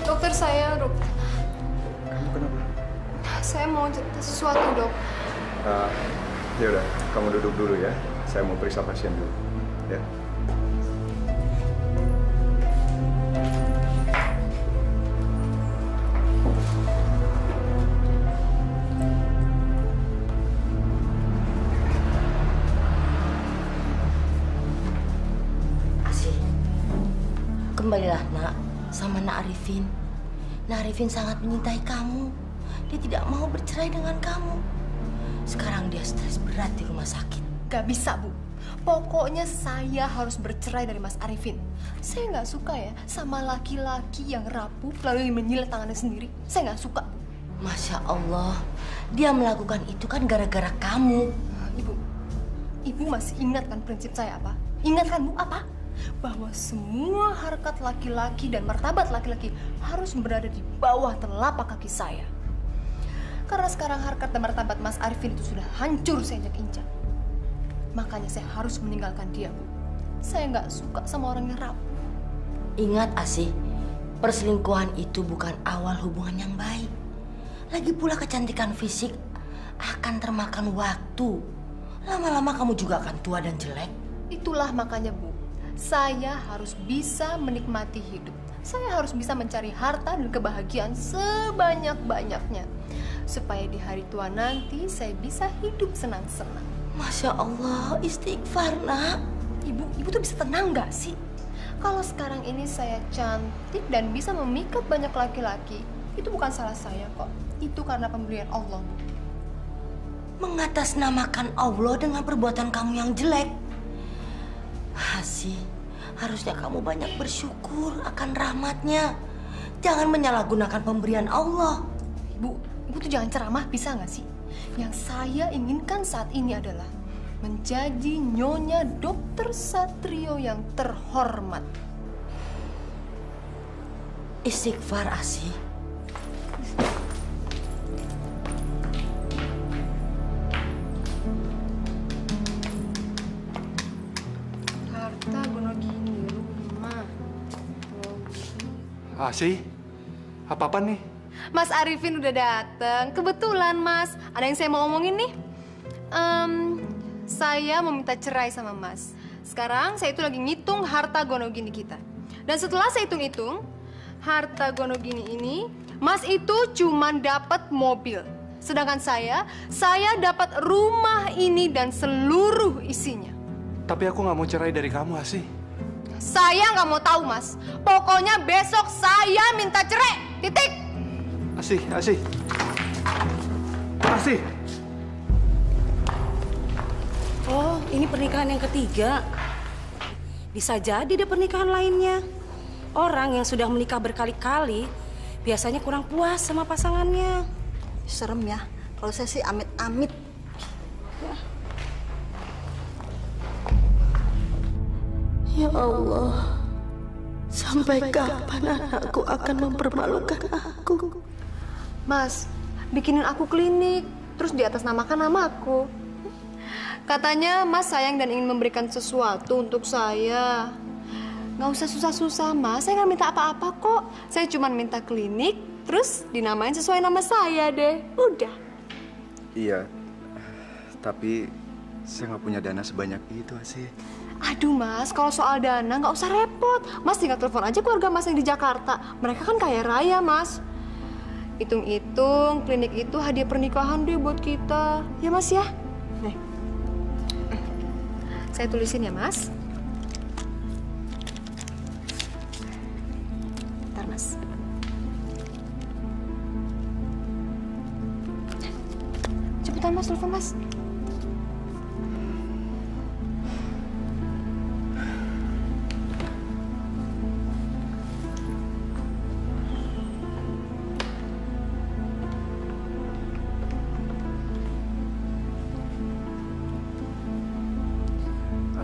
Dokter saya, dok. Kamu kenapa? Saya mau cerita sesuatu, dok. Ya udah, kamu duduk dulu ya. Saya mau periksa pasien dulu. Ya. Asih, kembalilah Nak sama Nak Arifin. Nak Arifin sangat mencintai kamu. Dia tidak mau bercerai dengan kamu. Sekarang dia stres berat di rumah sakit. Gak bisa, Bu. Pokoknya saya harus bercerai dari Mas Arifin. Saya nggak suka ya sama laki-laki yang rapuh lalu menyilet tangannya sendiri. Saya nggak suka. Masya Allah, dia melakukan itu kan gara-gara kamu. Ibu masih ingat kan prinsip saya apa? Ingat kan, Bu, apa? Bahwa semua harkat laki-laki dan martabat laki-laki harus berada di bawah telapak kaki saya. Karena sekarang harkat dan martabat Mas Arifin itu sudah hancur saya injak-injak. Makanya saya harus meninggalkan dia, Bu. Saya nggak suka sama orang yang rapuh. Ingat, Asih, perselingkuhan itu bukan awal hubungan yang baik. Lagi pula kecantikan fisik akan termakan waktu. Lama-lama kamu juga akan tua dan jelek. Itulah makanya, Bu, saya harus bisa menikmati hidup. Saya harus bisa mencari harta dan kebahagiaan sebanyak-banyaknya. Supaya di hari tua nanti saya bisa hidup senang-senang. Masya Allah, istighfar, nak. Ibu tuh bisa tenang nggak sih? Kalau sekarang ini saya cantik dan bisa memikat banyak laki-laki, itu bukan salah saya kok. Itu karena pemberian Allah. Mengatasnamakan Allah dengan perbuatan kamu yang jelek. Asih, harusnya kamu banyak bersyukur akan rahmatnya. Jangan menyalahgunakan pemberian Allah. Ibu tuh jangan ceramah, bisa nggak sih? Yang saya inginkan saat ini adalah menjadi Nyonya Dokter Satrio yang terhormat. Istighfar, Asih. Harta Gonogini, rumah. Asih, apa-apa nih? Mas Arifin udah dateng. Kebetulan, Mas. Ada yang saya mau omongin nih. Saya mau minta cerai sama Mas. Sekarang saya itu lagi ngitung harta Gonogini kita. Dan setelah saya hitung-hitung, harta Gonogini ini, Mas itu cuma dapat mobil. Sedangkan saya dapat rumah ini dan seluruh isinya. Tapi aku nggak mau cerai dari kamu, Asih. Saya nggak mau tahu, Mas. Pokoknya besok saya minta cerai. Titik. Asih. Oh, ini pernikahan yang ketiga. Bisa jadi ada pernikahan lainnya. Orang yang sudah menikah berkali-kali biasanya kurang puas sama pasangannya. Serem ya. Kalau saya sih amit-amit. Ya Allah, sampai kapan anakku akan mempermalukan aku? Mas, bikinin aku klinik, terus diatasnamakan namaku. Katanya Mas sayang dan ingin memberikan sesuatu untuk saya. Nggak usah susah-susah, Mas. Saya nggak minta apa-apa kok. Saya cuma minta klinik, terus dinamain sesuai nama saya deh. Udah. Iya, tapi saya nggak punya dana sebanyak itu, Asih. Aduh, Mas, kalau soal dana nggak usah repot. Mas tinggal telepon aja keluarga Mas yang di Jakarta. Mereka kan kaya raya, Mas. Hitung-hitung, klinik itu hadiah pernikahan deh buat kita. Ya, Mas ya? Nih. Saya tulisin ya, Mas. Bentar, Mas. Cepetan, Mas, telepon, Mas.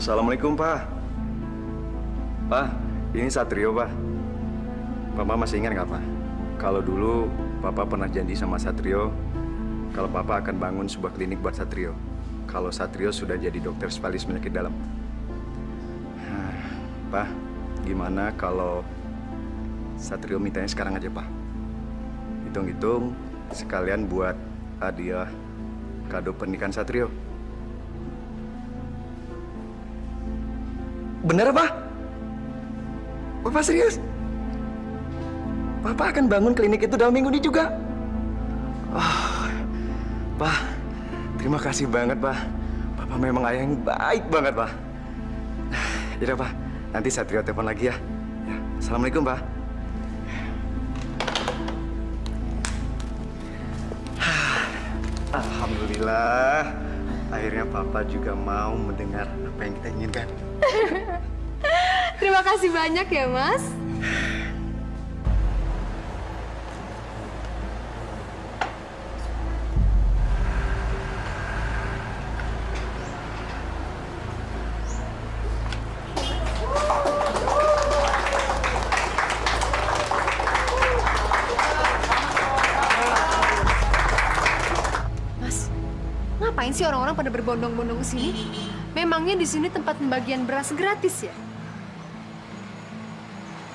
Assalamualaikum, Pak. Pak, ini Satrio, Pak. Papa masih ingat nggak, Pak? Kalau dulu Papa pernah janji sama Satrio kalau Papa akan bangun sebuah klinik buat Satrio. Kalau Satrio sudah jadi dokter spesialis penyakit dalam. Pak, gimana kalau Satrio mintanya sekarang aja, Pak? Hitung-hitung sekalian buat hadiah kado pernikahan Satrio. Bener, Pak? Papa serius? Papa akan bangun klinik itu dalam minggu ini juga. Pak, terima kasih banget, Pak. Papa memang ayah yang baik banget, Pak. Yaudah, Pak. Nanti Satrio telepon lagi ya. Assalamualaikum, Pak. Alhamdulillah. Alhamdulillah. Akhirnya Papa juga mau mendengar apa yang kita inginkan. Terima kasih banyak ya, Mas. Ngapain sih orang-orang pada berbondong-bondong ke sini? Memangnya di sini tempat pembagian beras gratis ya?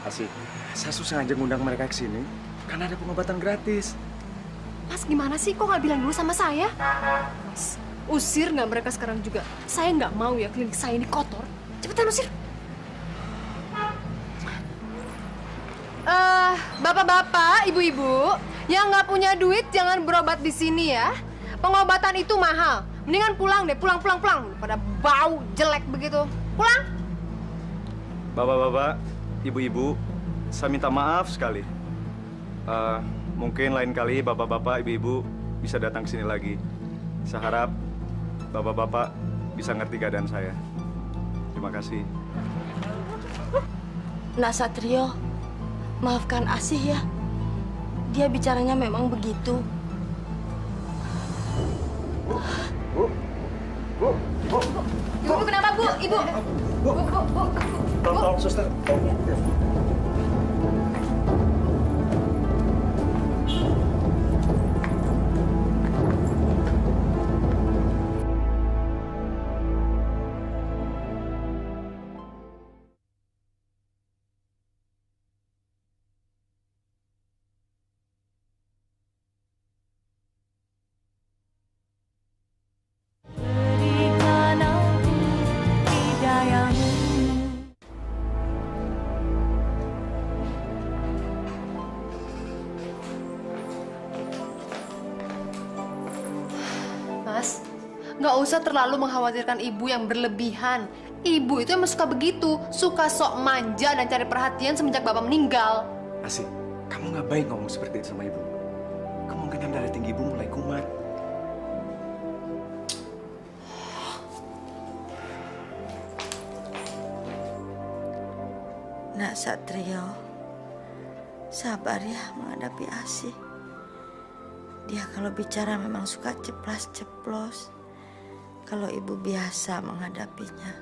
Asih, saya sengaja ngundang mereka ke sini karena ada pengobatan gratis. Mas, gimana sih? Kok nggak bilang dulu sama saya? Mas, usir nggak mereka sekarang juga? Saya nggak mau ya klinik saya ini kotor. Cepetan usir. Bapak-bapak, ibu-ibu, yang nggak punya duit jangan berobat di sini ya. Pengobatan itu mahal. Mendingan pulang deh, pulang. Pada bau jelek begitu. Pulang. Bapak-bapak, ibu-ibu, saya minta maaf sekali. Mungkin lain kali bapak-bapak, ibu-ibu bisa datang ke sini lagi. Saya harap bapak-bapak bisa ngerti keadaan saya. Terima kasih. Nak Satrio, maafkan Asih ya. Dia bicaranya memang begitu. Ibu kenapa, Bu? Ibu. Tolong, suster. Mas, nggak usah terlalu mengkhawatirkan ibu yang berlebihan. Ibu itu emang suka begitu, suka sok manja dan cari perhatian semenjak bapak meninggal. Asih, kamu nggak baik ngomong seperti itu sama ibu. Kemungkinan darah tinggi ibu mulai kumat. Nak Satrio, sabar ya menghadapi Asih. Dia kalau bicara memang suka ceplas-ceplos. Kalau ibu biasa menghadapinya.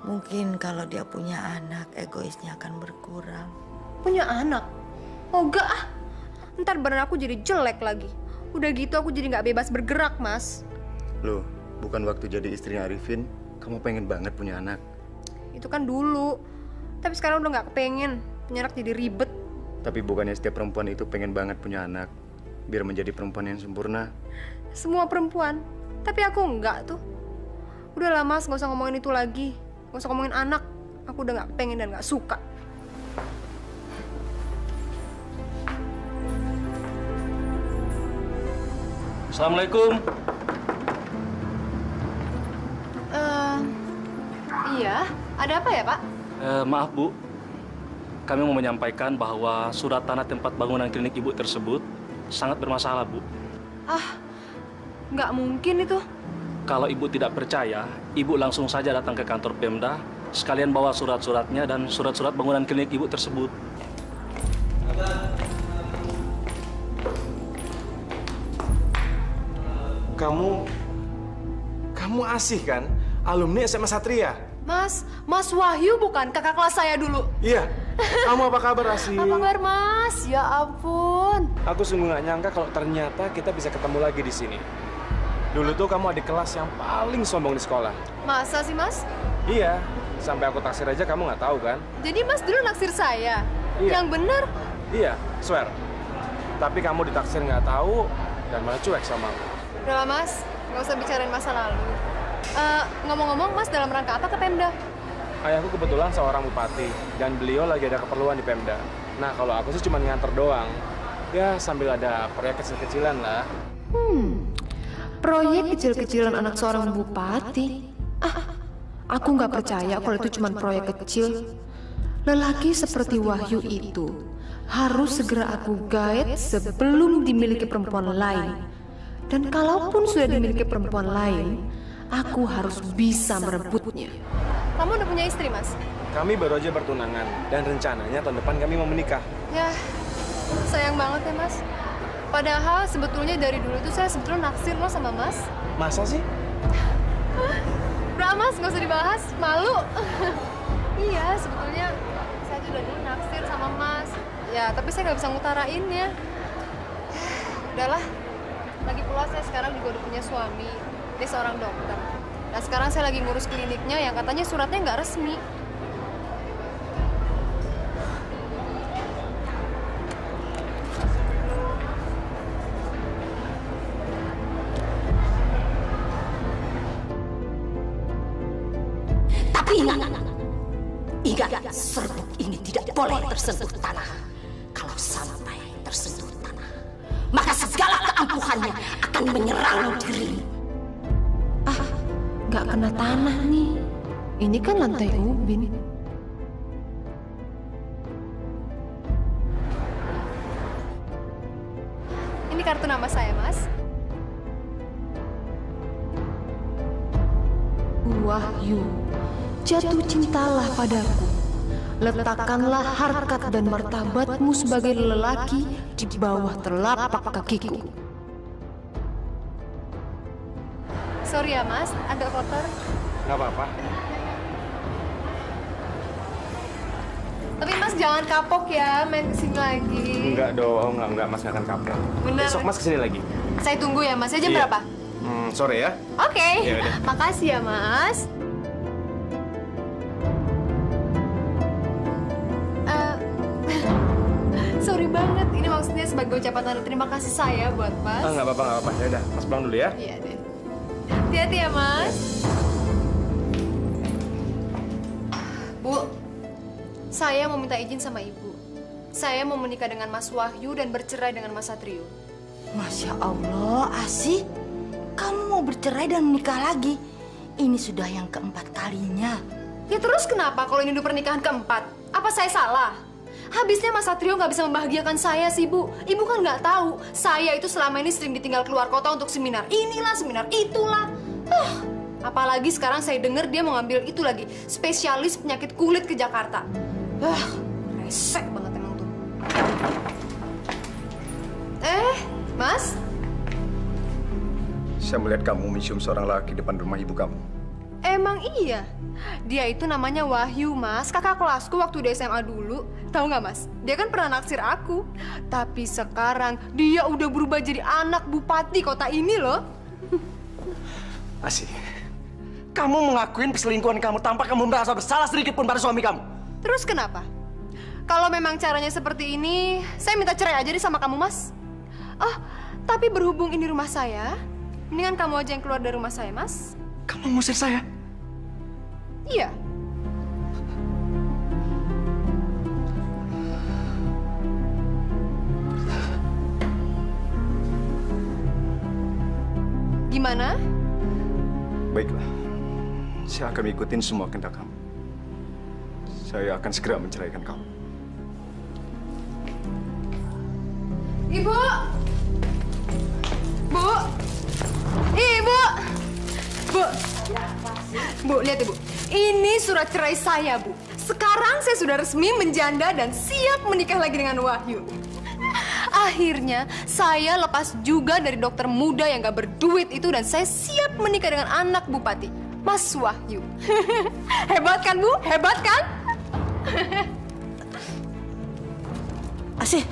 Mungkin kalau dia punya anak, egoisnya akan berkurang. Punya anak? Oh enggak ah. Ntar badan aku jadi jelek lagi. Udah gitu aku jadi nggak bebas bergerak, Mas. Loh, bukan waktu jadi istrinya Arifin, kamu pengen banget punya anak? Itu kan dulu. Tapi sekarang udah nggak kepengen. Punya anak jadi ribet. Tapi bukannya setiap perempuan itu pengen banget punya anak, biar menjadi perempuan yang sempurna? Semua perempuan. Tapi aku enggak tuh. Udah lah Mas, nggak usah ngomongin itu lagi. Nggak usah ngomongin anak. Aku udah nggak pengen dan nggak suka. Assalamualaikum. Iya, ada apa ya Pak? Maaf Bu, kami mau menyampaikan bahwa surat tanah tempat bangunan klinik Ibu tersebut sangat bermasalah Bu. Ah, nggak mungkin itu. Kalau Ibu tidak percaya, Ibu langsung saja datang ke kantor Pemda, sekalian bawa surat-suratnya dan surat-surat bangunan klinik Ibu tersebut. Kamu Asih kan? Alumni SMA Satria. Mas Wahyu bukan kakak kelas saya dulu? Iya. Kamu apa kabar, Asih? Apa kabar, Mas? Ya ampun. Aku sungguh nggak nyangka kalau ternyata kita bisa ketemu lagi di sini. Dulu tuh kamu adik kelas yang paling sombong di sekolah. Masa sih, Mas? Iya. Sampai aku taksir aja kamu nggak tahu kan? Jadi Mas dulu naksir saya? Iya. Yang bener? Iya, swear. Tapi kamu ditaksir nggak tahu dan malah cuek sama aku. Udah lah, Mas. Nggak usah bicarain masa lalu. Ngomong-ngomong, Mas dalam rangka apa ke Pemda? Ayahku kebetulan seorang bupati dan beliau lagi ada keperluan di Pemda. Nah, kalau aku sih cuma nganter doang. Ya, sambil ada proyek kecil-kecilan lah. Proyek kecil-kecilan anak seorang bupati. Aku nggak percaya kalau itu cuma proyek kecil. Lelaki seperti Wahyu itu harus segera aku gaet sebelum dimiliki perempuan lain. Dan kalaupun sudah dimiliki perempuan lain, aku harus bisa merebutnya. Kamu udah punya istri, Mas? Kami baru aja bertunangan dan rencananya tahun depan kami mau menikah. Ya, sayang banget ya, Mas. Padahal sebetulnya dari dulu itu saya sebetulnya naksir loh sama Mas. Masa sih? Udah, Mas, nggak usah dibahas. Malu. Iya, sebetulnya saya juga dulu naksir sama Mas. Ya, tapi saya nggak bisa ngutarainnya. Udahlah. Lagi pula saya sekarang juga udah punya suami. Dia seorang dokter. Dan sekarang saya lagi ngurus kliniknya yang katanya suratnya nggak resmi. Tapi ingat, serbuk ini tidak boleh tersentuh tanah. Kalau sampai tersentuh tanah, maka segala keampuhannya akan menyerang diri. Gak kena tanah nih. Ini kan lantai ubin. Ini kartu nama saya, Mas. Wahyu, jatuh cintalah padaku. Letakkanlah harkat dan martabatmu sebagai lelaki di bawah telapak kakiku. Sorry ya, Mas, agak kotor. Nggak apa-apa. Tapi Mas jangan kapok ya main kesini lagi. Enggak dong, enggak Mas nggak akan kapok. Bener. Besok Mas kesini lagi. Saya tunggu ya, Mas. Jam Iya. berapa? Sore ya. Oke. Ya udah. Makasih ya, Mas. Sorry banget. Ini maksudnya sebagai ucapan tanda terima kasih saya buat Mas. Nggak apa-apa. Ya udah, Mas pulang dulu ya. Iya deh. Hati-hati ya, Mas. Bu, saya mau minta izin sama Ibu. Saya mau menikah dengan Mas Wahyu dan bercerai dengan Mas Satrio. Masya Allah, Asih. Kamu mau bercerai dan menikah lagi? Ini sudah yang keempat kalinya. Ya terus kenapa kalau ini udah pernikahan keempat? Apa saya salah? Habisnya Mas Satrio nggak bisa membahagiakan saya sih, Bu. Ibu kan nggak tahu, saya itu selama ini sering ditinggal keluar kota untuk seminar. Inilah, seminar itulah. Apalagi sekarang saya dengar dia mau ngambil itu lagi, spesialis penyakit kulit ke Jakarta. Resek banget emang tuh. Mas? Saya melihat kamu mencium seorang laki depan rumah ibu kamu. Emang iya? Dia itu namanya Wahyu, Mas. Kakak kelasku waktu di SMA dulu. Tahu nggak, Mas? Dia kan pernah naksir aku. Tapi sekarang dia udah berubah jadi anak bupati kota ini loh. Asih, kamu mengakuin perselingkuhan kamu tanpa kamu merasa bersalah sedikit pun pada suami kamu. Terus kenapa? Kalau memang caranya seperti ini, saya minta cerai aja deh sama kamu, Mas. Tapi berhubung ini rumah saya, mendingan kamu aja yang keluar dari rumah saya, Mas. Kamu ngusir saya? Iya. Gimana? Baiklah, saya akan ikutin semua kehendak kamu. Saya akan segera menceraikan kamu. Ibu! Bu! Ibu! Bu! Bu, lihat Ibu. Ini surat cerai saya, Bu. Sekarang saya sudah resmi menjanda dan siap menikah lagi dengan Wahyu. Akhirnya, saya lepas juga dari dokter muda yang gak berduit itu dan saya siap menikah dengan anak bupati, Mas Wahyu. Hebat kan, Bu? Hebat kan? Asih.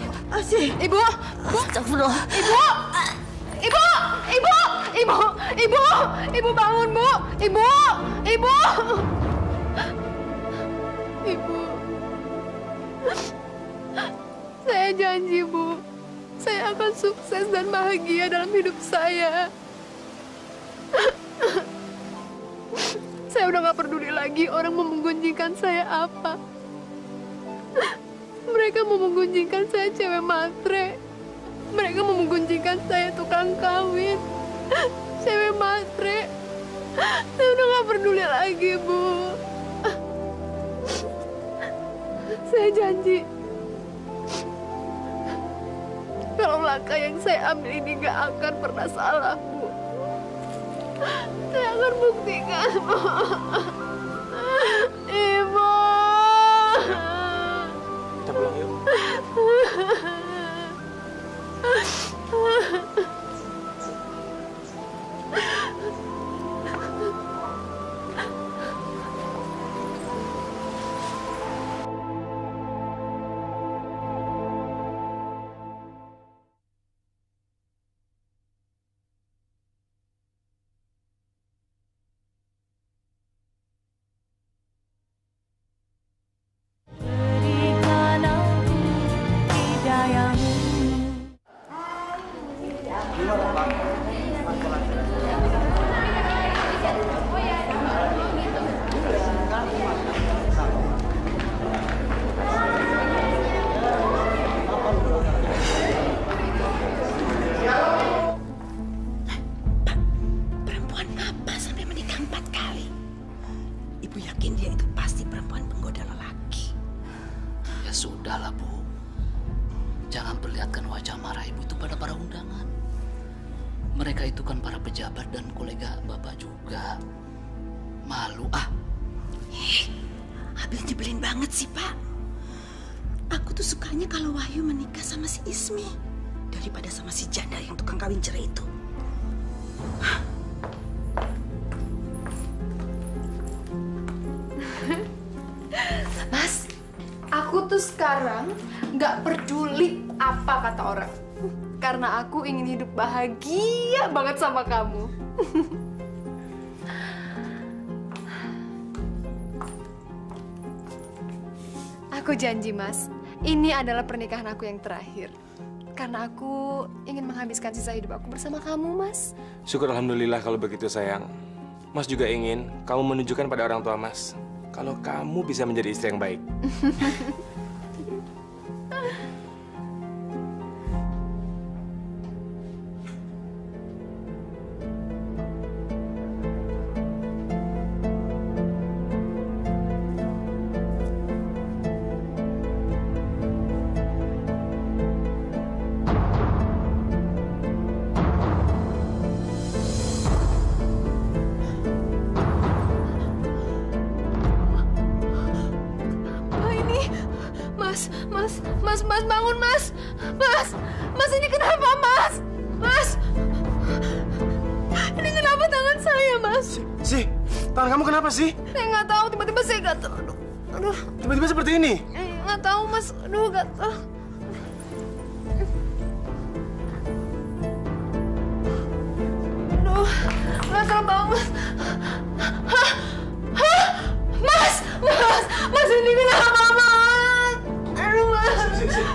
Ibu! Bu! Astagfirullah. Ibu bangun, Bu! Ibu! Saya janji, Bu. Saya akan sukses dan bahagia dalam hidup saya. Saya udah gak peduli lagi orang mau menggunjingkan saya apa. Mereka mau menggunjingkan saya cewek matre. Mereka mau menggunjingkan saya tukang kawin. Cewek matre. Saya udah gak peduli lagi, Bu. Saya janji kalau langkah yang saya ambil ini gak akan pernah salah, Bu. Saya akan buktikan, Bu. Ibu. Kita pulang yuk. Sudahlah, Bu. Jangan perlihatkan wajah marah Ibu itu pada para undangan. Mereka itu kan para pejabat dan kolega Bapak juga. Malu ah. Abil nyebelin banget sih, Pak. Aku tuh sukanya kalau Wahyu menikah sama si Ismi daripada sama si janda yang tukang kawin cerai itu. Mas, aku tuh sekarang nggak peduli apa kata orang. Karena aku ingin hidup bahagia banget sama kamu. Aku janji, Mas, ini adalah pernikahan aku yang terakhir. Karena aku ingin menghabiskan sisa hidup aku bersama kamu, Mas. Syukur alhamdulillah kalau begitu, sayang. Mas juga ingin kamu menunjukkan pada orang tua Mas kalau kamu bisa menjadi istri yang baik. Mas, bangun, Mas. Mas, ini kenapa, Mas? Mas, ini kenapa tangan saya, Mas? Si, tangan kamu kenapa sih? Saya nggak tahu, tiba-tiba saya gatel. Aduh. Tiba-tiba seperti ini? Nggak tahu, Mas. Aduh, gatel. Aduh, gatel banget. Mas, ini kenapa, Mas? Aduh, Mas.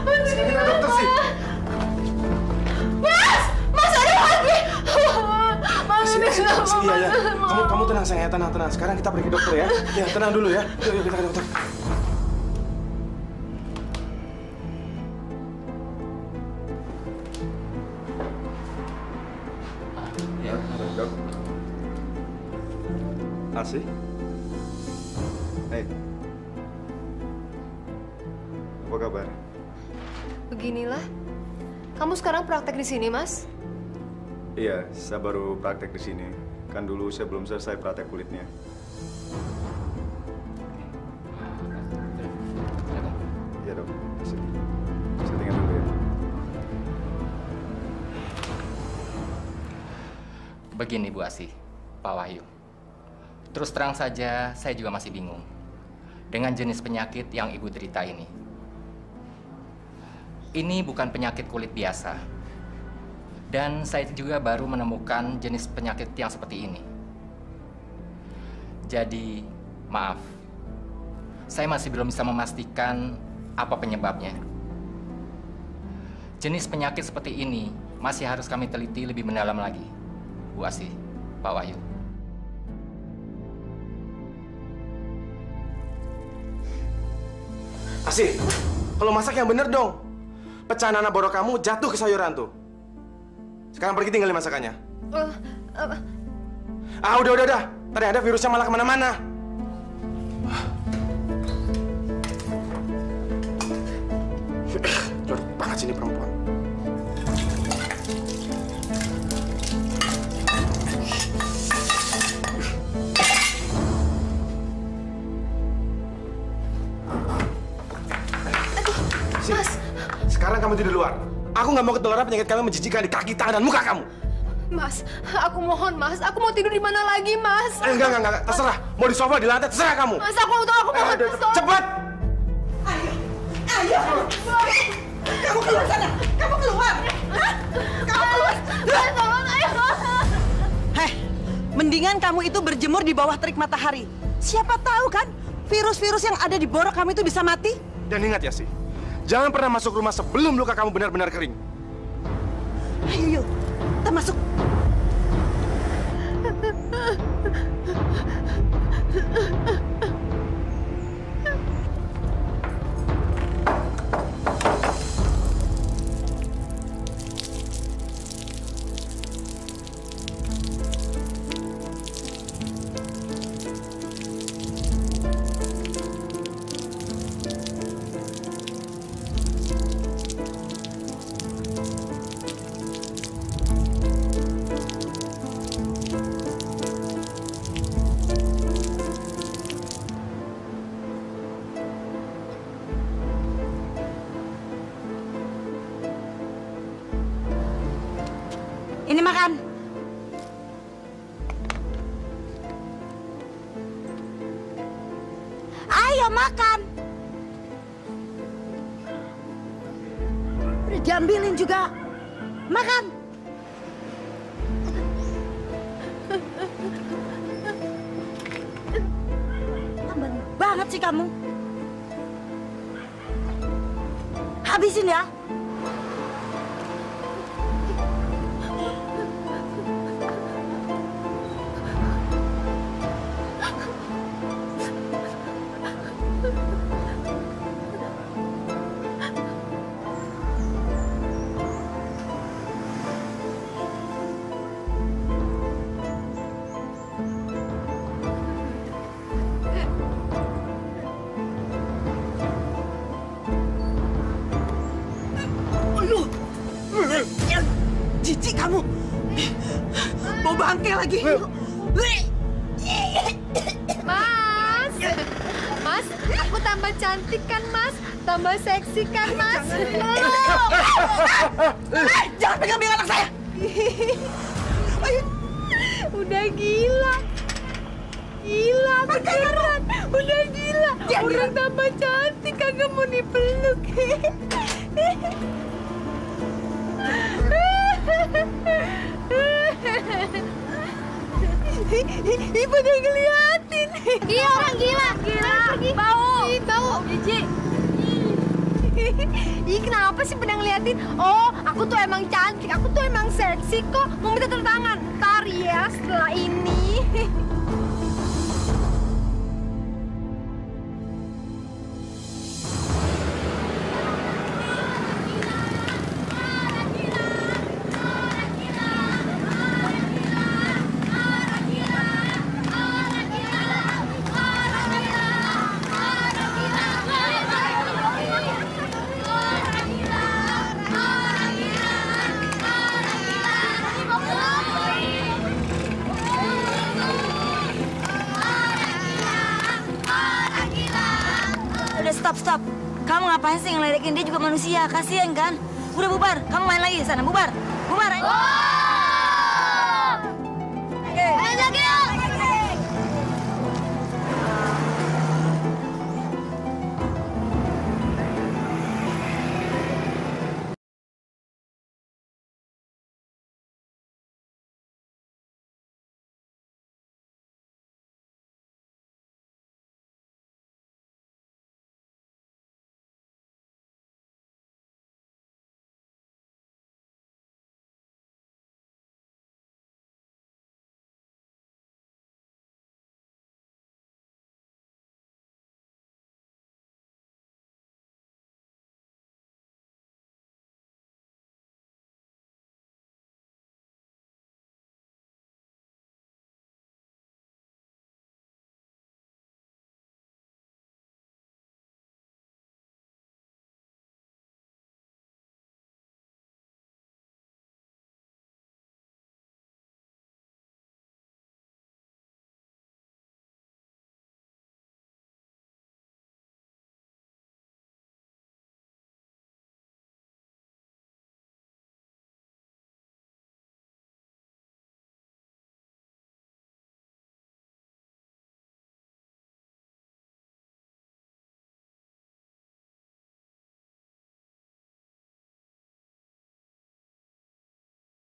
Mas, ini kenapa? Mas, ada lagi. Mas, ini kenapa, Mas? Iya. Kamu tenang, sayang ya, tenang. Sekarang kita pergi ke dokter ya. Ya, tenang dulu ya. Yuk, kita ke dokter. Ya, dok. Asih? Hei. Apa kabar? Beginilah. Kamu sekarang praktek di sini, Mas? Iya, saya baru praktek di sini. Kan dulu saya belum selesai praktek kulitnya. Iya, dok. Saya tinggal dulu ya. Begini, Bu Asih, Pak Wahyu. Terus terang saja, saya juga masih bingung dengan jenis penyakit yang Ibu derita ini. Ini bukan penyakit kulit biasa. Dan saya juga baru menemukan jenis penyakit yang seperti ini. Jadi, maaf. Saya masih belum bisa memastikan apa penyebabnya. Jenis penyakit seperti ini masih harus kami teliti lebih mendalam lagi. Bu Asih, Pak Wahyu. Asih, kalau masak yang bener dong. Pecahan anak borok kamu jatuh ke sayuran tuh. Sekarang pergi tinggalin masakannya. Udah. Tadi ada virusnya malah kemana-mana. Jorok banget sini perempuan. sekarang kamu tidur di luar. Aku nggak mau ketularan penyakit kamu menjijikan di kaki, tangan, dan muka kamu. Mas, aku mohon Mas, aku mau tidur di mana lagi Mas? Enggak, terserah. Mau di sofa, di lantai, terserah kamu. Mas, aku mohon. Cepat! Ayo! Kamu keluar sana! Kamu keluar! Hah? Kamu keluar! Tolong, ayo! Heh, mendingan kamu itu berjemur di bawah terik matahari. Siapa tahu kan, virus-virus yang ada di borok kamu itu bisa mati. Dan ingat ya sih, jangan pernah masuk rumah sebelum luka kamu benar-benar kering. Ayo, kita masuk. Ini makan. Ayo makan. Udah diambilin juga. Makan. Lamban banget sih kamu. Habisin ya. Jijik kamu. Bau bangke lagi. Mas, aku tambah cantik kan Mas? Tambah seksi kan Mas? Jangan pegang-pegang anak saya. Udah gila. Gila, beneran. Udah gila. Orang tambah cantik kagak mau dipeluk. Ibu udah ngeliatin. Iya orang gila. Bau. Jijik. Ih kenapa sih pada ngeliatin? Oh aku tuh emang cantik, aku tuh emang seksi kok. Mau minta tanda tangan. Ntar ya setelah ini. Stop. Kamu ngapain sih ngeledekin dia juga manusia? Kasian kan? Udah bubar. Kamu main lagi sana. Bubar. Ayo.